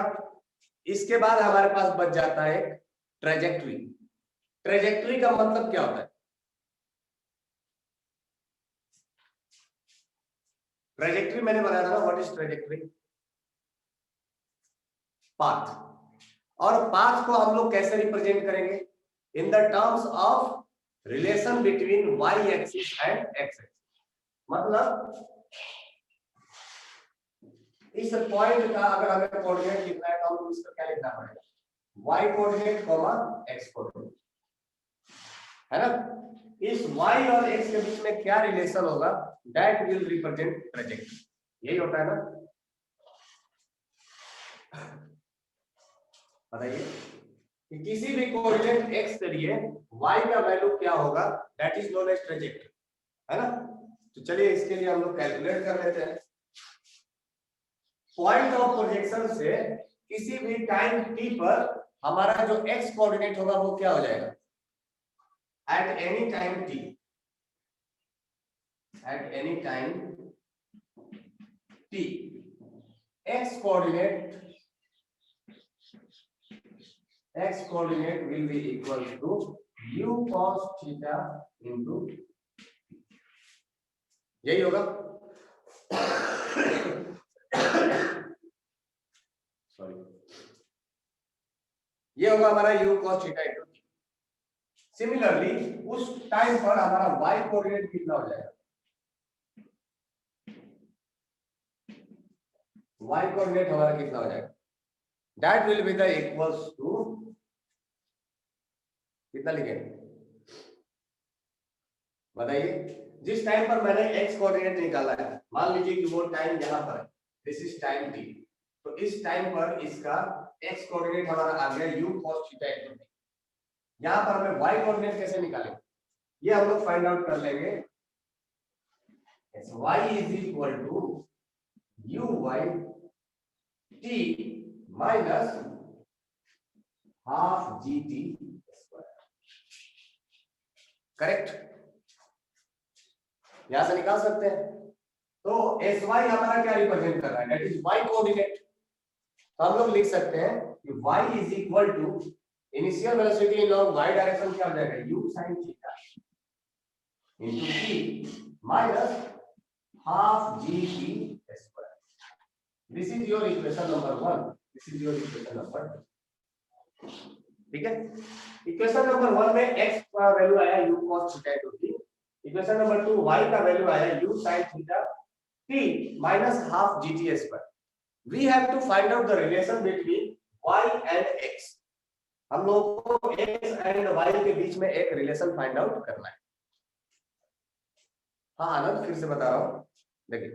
इसके बाद हमारे पास बच जाता है ट्रेजेक्ट्री। ट्रेजेक्ट्री का मतलब क्या होता है? ट्रेजेक्ट्री मैंने बताया था ना, व्हाट इज ट्रेजेक्ट्री? पाथ। और पाथ को हम लोग कैसे रिप्रेजेंट करेंगे? In the terms of relation between Y axis and X axis. मतलब इस पॉइंट का अगर हमें कोऑर्डिनेट लिखना है तो हम इसका क्या लिखना पड़ेगा, y coordinate comma x coordinate, है ना। इस y और x के बीच में क्या रिलेशन होगा, दैट विल रिप्रेजेंट ट्रेजेक्टरी। यही होता है ना, बताइए कि किसी भी कोऑर्डिनेट x के लिए y का वैल्यू क्या होगा, that is known as trajectory, है ना। तो चलिए इसके लिए हम लोग कैलकुलेट कर लेते हैं। पॉइंट ऑफ प्रोजेक्शन से किसी भी टाइम t पर हमारा जो x कोऑर्डिनेट होगा वो क्या हो जाएगा, at any time t, at any time t, x coordinate will be equal to u cos theta into, यही होगा। सॉरी, ये होगा हमारा u cos theta into t। Similarly उस टाइम पर हमारा y कोऑर्डिनेट कितना हो जाएगा, y कोऑर्डिनेट हमारा कितना हो जाएगा, that will be the equals to, कितना लिखेंगे बताइए। जिस टाइम पर मैंने x कोऑर्डिनेट निकाला है, मान लीजिए कि वो टाइम यहाँ पर है, दिस इज टाइम t, तो इस टाइम पर इसका x कोऑर्डिनेट हमारा आ गया u cos theta into t। यहाँ पर हमें y कोऑर्डिनेट कैसे निकालेंगे, ये हम लोग फाइंड आउट कर लेंगे। y is equal to uy t minus half gt square, correct, यहां से निकाल सकते हैं। तो sy हमारा क्या रिप्रेजेंट कर रहा है, दैट इज y कोऑर्डिनेट, तो हम लोग लिख सकते हैं कि y is equal to initial velocity in along y direction क्या हो जाएगा, u sin theta into t minus half gt square। This is your equation number 1, this is your equation number 2। ठीक है, इक्वेशन नंबर 1 में x का वैल्यू आया u cos theta into t, equation number 2 y का वैल्यू आया u sin theta t minus half gt square। We have to find out the relation between y and x। हम लोग को x and y के बीच में एक रिलेशन फाइंड आउट करना है। हाँ आनंद, फिर से बता रहा हूं, देखिए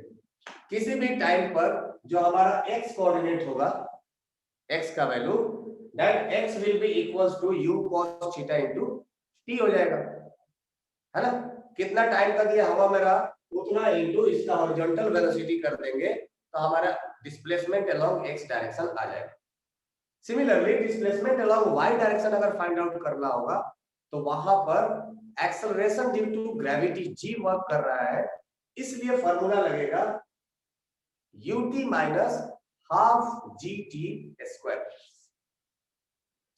किसी भी टाइम पर जो हमारा x कोऑर्डिनेट होगा, x का value, that x will be equals to u cos theta into t हो जाएगा, है ना। कितना टाइम तक ये हवा में रहा उतना इनटू इसका हॉरिजॉन्टल वेलोसिटी कर देंगे तो हमारा डिस्प्लेसमेंट अलोंग x डायरेक्शन आ जाएगा। Similarly displacement along y direction अगर फाइंड आउट करना होगा तो वहां पर acceleration due to gravity g work कर रहा है, इसलिए फार्मूला लगेगा ut minus half gt square।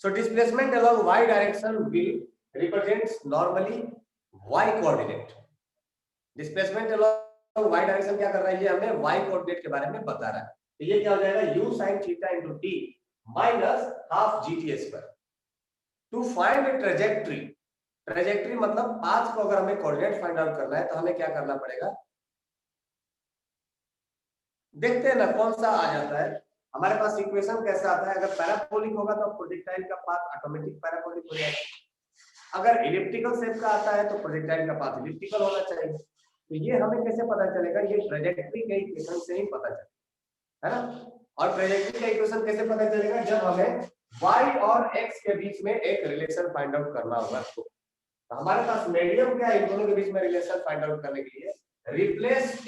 So displacement along y direction will represents normally y coordinate, displacement along Y direction क्या कर रहा है, ये हमें वाई कोऑर्डिनेट के बारे में बता रहा है। तो ये क्या हो जाएगा, u sin theta into t minus half gt square. To find trajectory, trajectory मतलब पाथ को अगर हमें कोऑर्डिनेट फाइंड आउट करना है तो हमें क्या करना पड़ेगा, देखते हैं ना कौन सा आ जाता है हमारे पास। इक्वेशन कैसा आता है, अगर पैराबोलिक होगा तो प्रोजेक्टाइल का पाथ ऑटोमेटिक पैराबोलिक हो जाएगा। अगर इलिप्टिकल शेप का आता है तो प्रोजेक्टाइल का पाथ इलिप्टिकल होना चाहिए। तो ये हमें कैसे पता चलेगा, ये ट्रेजेक्ट्री के इक्वेशन से ही पता चलेगा, है ना। और ट्रेजेक्ट्री का इक्वेशन कैसे पता चलेगा, जब हमें y और x के बीच में एक रिलेशन फाइंड आउट करना होगा। तो हमारे पास मीडियम क्या है इन दोनों के बीच में रिलेशन फाइंड आउट करने के लिए, रिप्लेस t,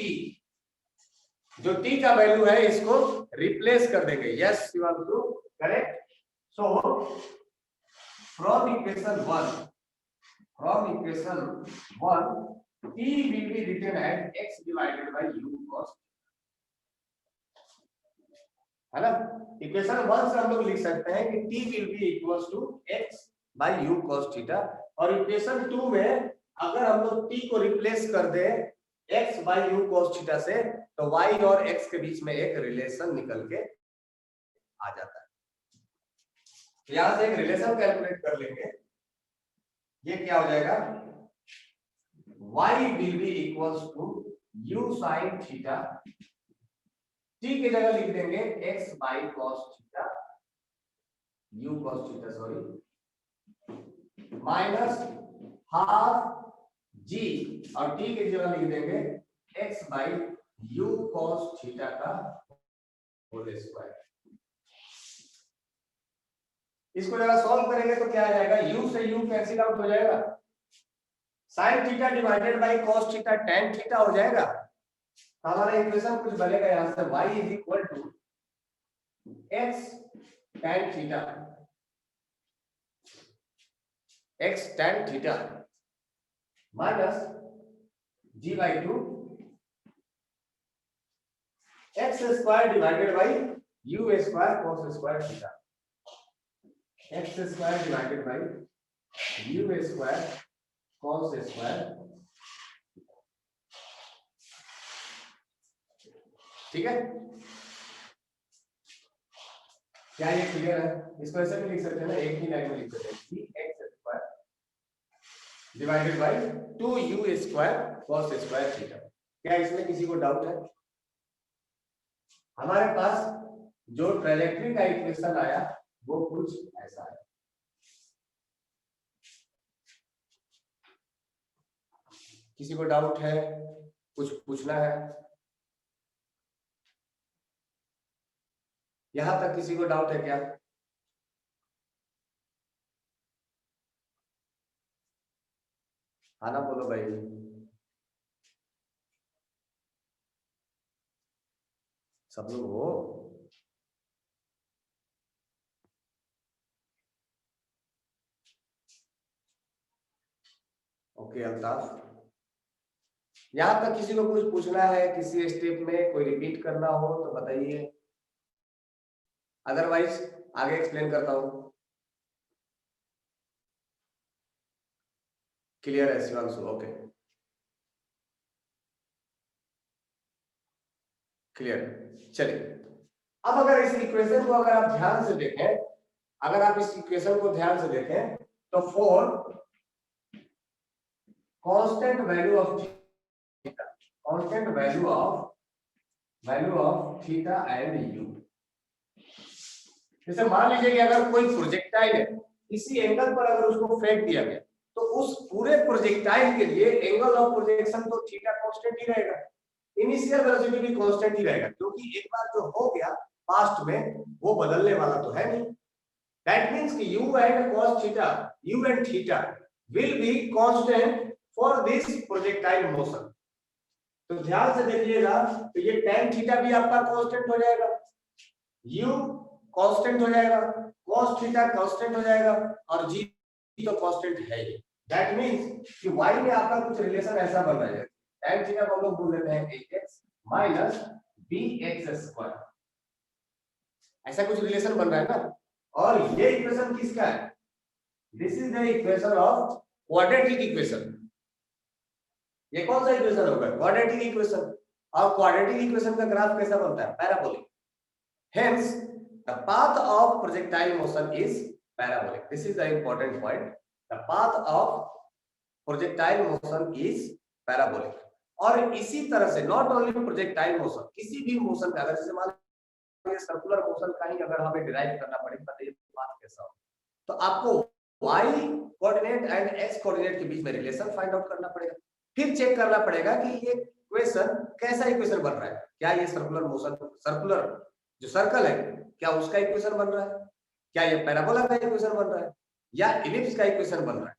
जो t का वैल्यू है इसको रिप्लेस कर देंगे। Yes you are too correct. So from equation 1 t will be written as x divided by u cos, है ना। इक्वेशन 1 से हम लोग लिख सकते हैं कि t will be equals to x by u cos theta. और इक्वेशन 2 में अगर हम लोग t को रिप्लेस कर दे x by u cos theta से तो y और x के बीच में एक रिलेशन निकल के आ जाता है। तो यहां से एक रिलेशन कैलकुलेट कर लेंगे, ये क्या हो जाएगा, y will be equals to u sin theta, t की जगह लिख देंगे x by cos theta, u cos theta sorry, minus half g, और t की जगह लिख देंगे x by u cos theta का होल स्क्वायर। इसको जरा सॉल्व करेंगे तो क्या आ जाएगा, u से u कैंसिल आउट हो जाएगा, sin theta divided by cos theta tan theta हो जाएगा। हमारा इक्वेशन कुछ बनेगा यहां से, y is equal to x tan theta, x tan theta minus g by 2 x square divided by u square cos square theta, x square divided by u square cos square, ठीक है। क्या ये क्लियर है? इसको ऐसे भी लिख सकते हैं ना, एक ही लाइन में लिख सकते हैं, x square divided by 2u square cos square theta. क्या इसमें किसी को डाउट है? हमारे पास जो ट्रेजेक्टरी का इक्वेशन आया वो कुछ ऐसा है। किसी को डाउट है, कुछ पूछना है? यहां तक किसी को डाउट है क्या? हाँ ना, बोलो भाई। सब लोग हो? ओके अल्ताफ, यहां तक किसी को कुछ पूछना है, किसी स्टेप में कोई रिपीट करना हो तो बताइए, अदरवाइज आगे एक्सप्लेन करता हूं। क्लियर है शिवांशु? Okay clear. चलिए अब अगर इस इक्वेशन को अगर आप ध्यान से देखें, अगर आप इस इक्वेशन को ध्यान से देखें तो for constant value of theta, constant value of theta and you, जैसे मान लीजिए कि अगर कोई प्रोजेक्टाइल है, इसी एंगल पर अगर उसको फेंक दिया गया तो उस पूरे प्रोजेक्टाइल के लिए एंगल ऑफ प्रोजेक्शन तो थीटा कांस्टेंट ही रहेगा, इनिशियल वेलोसिटी भी कांस्टेंट ही रहेगा, क्योंकि एक बार जो हो गया पास्ट में वो बदलने वाला तो है नहीं। दैट मींस कि u and cos theta, u and theta will be constant for this projectile motion। तो ध्यान से देखिएगा तो ये tan थीटा भी आपका कांस्टेंट हो जाएगा, u कांस्टेंट हो जाएगा, cos थीटा कांस्टेंट हो जाएगा और g तो कांस्टेंट है ही। दैट मींस कि y में आपका कुछ रिलेशन ऐसा बन रहा है, tan थीटा को हम लोग बोल देते हैं ax माइनस bx स्क्वायर, ऐसा कुछ रिलेशन बन रहा है ना। और ये इक्वेशन किसका है? This is the equation of quadratic equation. ये कौन सा इक्वेशन होगा? Quadratic equation. और क्वाड्रेटिक इक्वेशन का ग्राफ कैसा बनता है? Parabolic. Hence the path of projectile motion is parabolic. This is the important point. The path of projectile motion is parabolic. और इसी तरह से नॉट ओनली प्रोजेक्टाइल मोशन, किसी भी मोशन का, अगर जैसे मान लीजिए सर्कुलर मोशन का ही अगर हमें डिराइव करना पड़ेगा तो ये पाथ कैसा हो, तो आपको y coordinate and x coordinate के बीच में रिलेशन फाइंड आउट करना पड़ेगा। फिर चेक करना पड़ेगा कि ये इक्वेशन कैसा इक्वेशन बन रहा है। क्या ये सर्कुलर मोशन, सर्कुलर जो सर्कल है, क्या उसका इक्वेशन बन रहा है, क्या ये पैराबोला का इक्वेशन बन रहा है, या इलिप्स का इक्वेशन बन रहा है।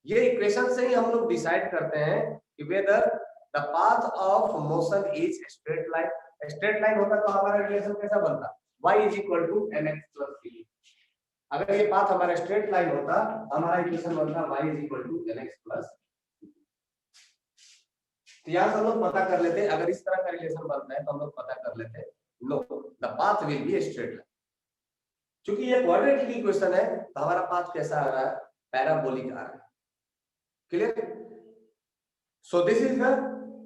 ये इक्वेशन से ही हम लोग डिसाइड करते हैं कि whether the path of motion is straight line. Straight line होता तो हमारा रिलेशन कैसा बनता? y = mx + c। अगर ये पाथ हमारा स्ट्रेट लाइन होता, हमारा इक्वेशन बनता y = mx + c। तो यहां से हम लोग पता कर लेते हैं, अगर इस तरह का रिलेशन बनता है तो हम लोग पता कर लेते हैं know the path will be straight line. क्योंकि ये क्वाड्रेटिक इक्वेशन है तो हमारा पाथ कैसा आ रहा है? पैराबोलिक आ रहा है। Clear? So this is the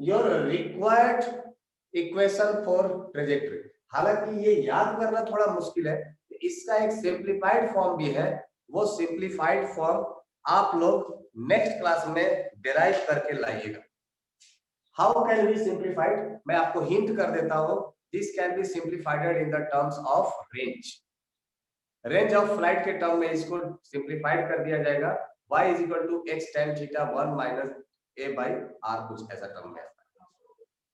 your required equation for trajectory. हालांकि ये याद करना थोड़ा मुश्किल है, इसका एक सिंप्लीफाइड फॉर्म भी है। वो सिंप्लीफाइड फॉर्म आप लोग नेक्स्ट क्लास में डिराइव करके लाइएगा। How can be simplified? मैं आपको हिंट कर देता हूं। This can be simplified in the terms of range. Range of flight के टर्म में इसको सिंप्लीफाइड कर दिया जाएगा। y = x tan theta 1 - a/r, कुछ ऐसा टर्म में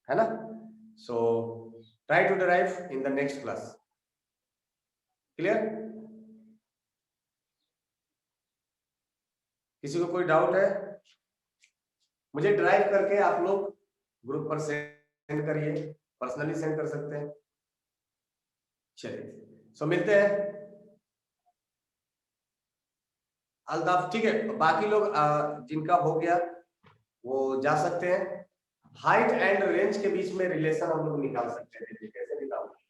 है ना। So try to derive in the next class. Clear? किसी को कोई डाउट है? मुझे ड्राइव करके आप लोग ग्रुप पर सेंड करिए, पर्सनली सेंड कर सकते हैं। चलिए, सो मिलते हैं। अल्ताफ, ठीक है, बाकी लोग जिनका हो गया वो जा सकते हैं। हाइट एंड रेंज के बीच में रिलेशन हम लोग निकाल सकते हैं। देखिए कैसे निकालते हैं।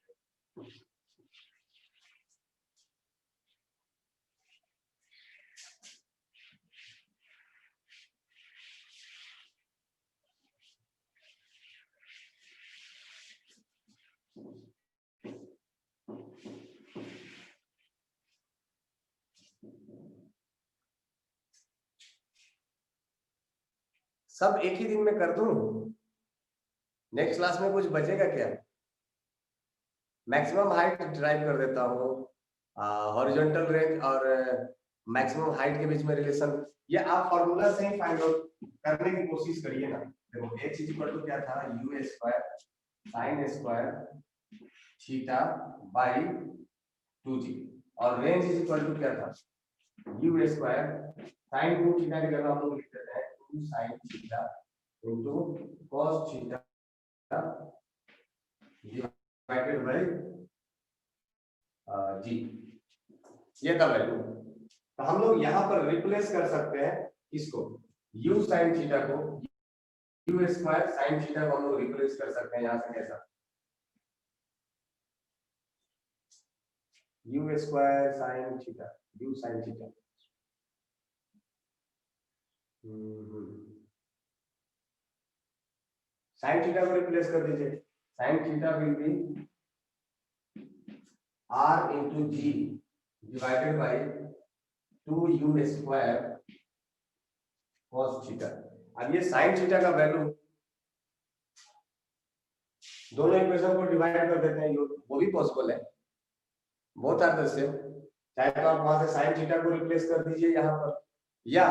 सब एक ही दिन में कर दूं? नेक्स्ट क्लास में कुछ बचेगा क्या? मैक्सिमम हाइट ड्राइव कर देता हूँ, हॉरिजॉन्टल रेंज और मैक्सिमम हाइट के बीच में रिलेशन। ये आप फॉर्मूला से ही फाइंड आउट करने की कोशिश करिए ना। देखो x = क्या था? u² sin² theta by 2g। और रेंज = क्या था? u² sin 2 थीटा की जगह हम लोग लिख देते हैं 2 sin theta * cos theta divided by G. ये था वैल्यू। तो हम लोग यहाँ पर रिप्लेस कर सकते हैं इसको, u sin थीटा को, u² sin थीटा को हम लोग रिप्लेस कर सकते हैं यहाँ से। कैसा? u² sin theta, u sin theta sin theta को रिप्लेस कर दीजिए। sin theta will B r into g divided by 2u² cos theta. अब ये sin थीटा का वैल्यू दोनों इक्वेशन को डिवाइड कर देते हैं, वो भी पॉसिबल है। बहुत आर द सेम। चाहे तो आप वहां से sin थीटा को रिप्लेस कर दीजिए यहाँ पर, या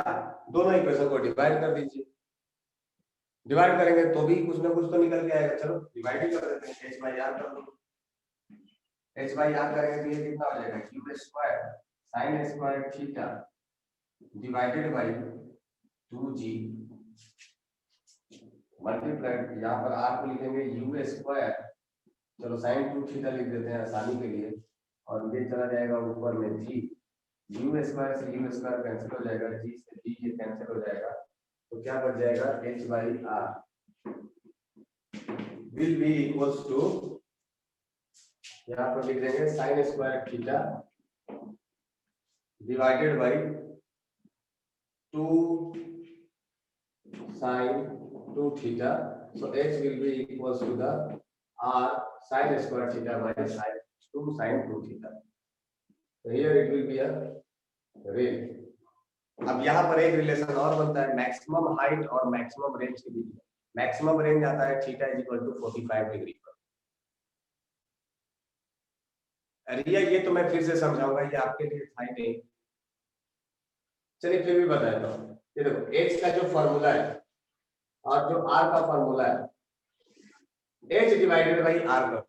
दोनों इक्वेशन को डिवाइड कर दीजिए। डिवाइड करेंगे तो भी कुछ ना कुछ तो निकल के आएगा। चलो डिवाइड ही कर देते हैं, h/r कर दो। h/r करेंगे तो ये कितना हो जाएगा? u² sin² theta divided bye 2g multiplied, यहाँ पर r को लिखेंगे u²। चलो sin 2 थीटा लिख देते हैं आसानी के लिए, और ये चला जाएगा ऊपर में g। u² से u² कैंसिल हो जाएगा, g से g ये कैंसिल हो जाएगा, तो क्या बच जाएगा? h/r will be equals to, यहाँ पर लिख देंगे sin² theta divided bye 2 sin 2 theta. So h will be equals to the r sin square theta by sin 2 sin 2 theta. So here it will be a range. अब यहाँ पर एक रिलेशन और बनता है मैक्सिमम हाइट और मैक्सिमम रेंज के बीच में. मैक्सिमम रेंज आता है theta is equal to 45 degree पर. अरे ये तो मैं फिर से समझाऊंगा, ये आपके लिए था ही नहीं. चलिए फिर भी बताता हूँ. ये देखो h का जो फॉर्मूला है और जो r का फॉर्मूला है, h डिवाइडेड बाई r का,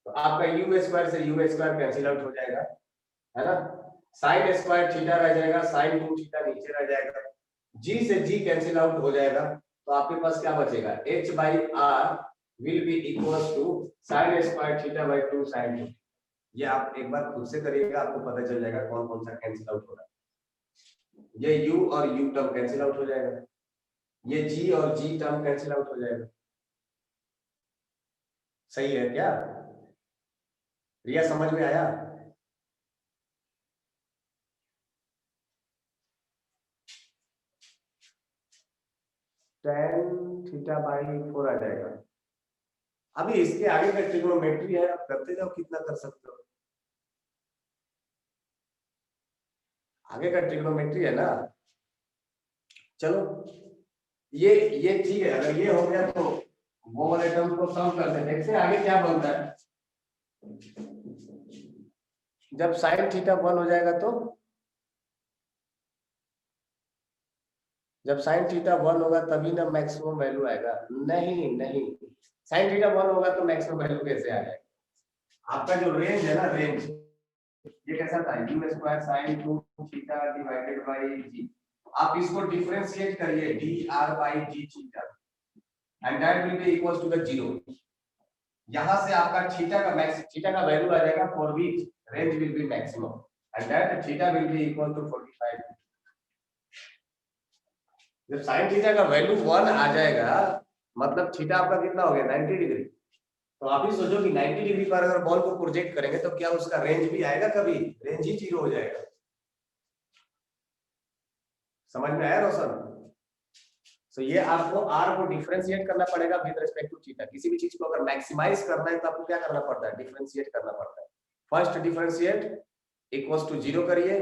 तो आपका u स्क्वायर से u स्क्वायर कैंसिल आउट हो जाएगा, है ना. साइन स्क्वायर थीटा रह जाएगा, साइन 2 थीटा नीचे रह जाएगा, g से g कैंसिल आउट हो जाएगा, तो आपके पास क्या बचेगा, h बाई r will be equals to sine square theta by 2 sine 2. ये आप एक बार खुद से करिएगा, आपको पता चल जाएगा कौन कौन सा कैंसिल आउट हो रहा है. ये u और u टर्म कैंसिल आउट हो जाएगा, ये g और g टर्म कैंसिल आउट हो जाएगा. सही है क्या रिया, समझ में आया? tan थीटा बाई 4 आ जाएगा. अभी इसके आगे का ट्रिग्नोमेट्री है, आप करते जाओ कितना कर सकते हो. आगे का ट्रिग्नोमेट्री है ना. चलो ये ठीक है, अगर ये हो गया तो वो वाले टर्म को सॉल्व करते हैं. देखते हैं आगे क्या बनता है. जब साइन थीटा 1 हो जाएगा तो, जब साइन थीटा 1 होगा तभी ना मैक्सिमम वैल्यू आएगा. नहीं नहीं, साइन थीटा 1 होगा तो मैक्सिमम वैल्यू कैसे आ जाएगा. आपका जो रेंज है ना, रेंज ये कैसा था, u square sin 2 theta divided by g. आप इसको डिफरेंशिएट करिए dr बाय g theta and that will be equals to the 0. यहां से आपका थीटा का वैल्यू आ जाएगा for which range will be maximum and that theta will be equal to 45. जब sin थीटा का वैल्यू 1 आ जाएगा मतलब थीटा आपका कितना हो गया, 90 डिग्री. तो आप ही सोचो कि 90 डिग्री पर अगर बॉल को प्रोजेक्ट करेंगे तो क्या उसका रेंज भी आएगा, कभी रेंज ही 0 हो जाएगा. समझ में आया रोशन? सो ये आपको r को डिफरेंशिएट करना पड़ेगा विद रिस्पेक्ट टू थीटा. किसी भी चीज को अगर मैक्सिमाइज करना है तो आपको क्या करना पड़ता है, डिफरेंशिएट करना पड़ता है. फर्स्ट डिफरेंशिएट इक्वल्स टू 0 करिए,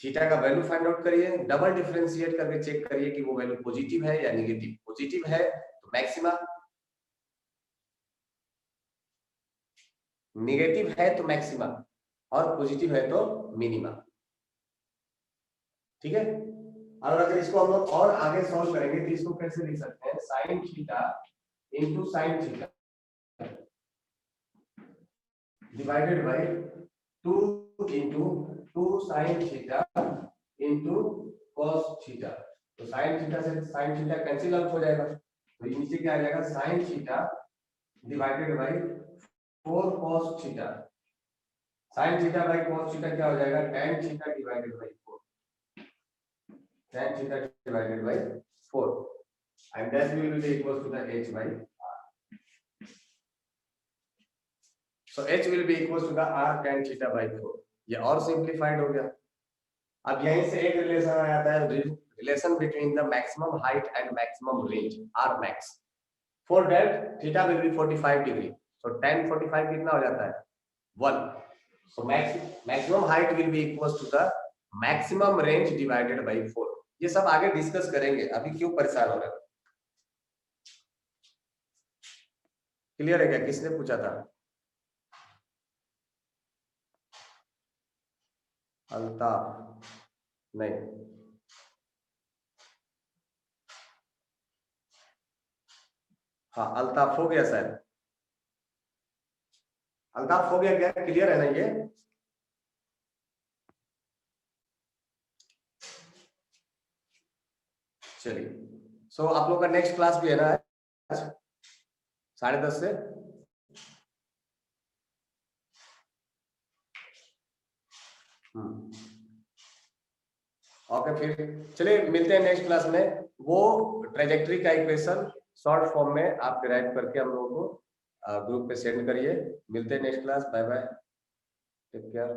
थीटा का वैल्यू फाइंड आउट करिए, डबल डिफरेंशिएट करके चेक करिए कि वो वैल्यू पॉजिटिव है या नेगेटिव. पॉजिटिव है तो मैक्सिमा, नेगेटिव है तो मैक्सिमा, और पॉजिटिव है तो मिनिमा. ठीक है. और अगर इसको हम लोग और आगे सॉल्व करेंगे तो इसको कैसे लिख सकते हैं, sine theta into sine theta divided bye 2 into 2 sine theta into cos theta. तो साइन थीटा से साइन थीटा कैंसिल आउट हो जाएगा, तो नीचे क्या आ जाएगा, sine theta divided bye 4 cos theta. Sine theta by cos theta क्या हो जाएगा, tan theta divided bye 4. tan theta divided by 4 and that will be equals to the h by r. So h will be equals to the r tan theta by 4. ये और सिंप्लीफाइड हो गया. अब यहीं से एक रिलेशन आ जाता है, relation between the maximum height and maximum range r max. For that theta will be 45 degree. So tan 45 कितना हो जाता है, 1. So maximum height will be equals to the maximum range divided by 4. ये सब आगे डिस्कस करेंगे, अभी क्यों परेशान हो रहे हो. क्लियर है क्या, किसने पूछा था, अल्ताफ? नहीं, हाँ अल्ताफ हो गया शायद. अल्ताफ हो गया क्या, क्लियर है ना ये. चलिए. सो आप लोग का नेक्स्ट क्लास भी है ना 10:30 से. ओके फिर चलिए मिलते हैं नेक्स्ट क्लास में. वो ट्रेजेक्टरी का इक्वेशन शॉर्ट फॉर्म में आप डिराइव करके हम लोगों को ग्रुप पे सेंड करिए. मिलते हैं next class. Bye bye, take care.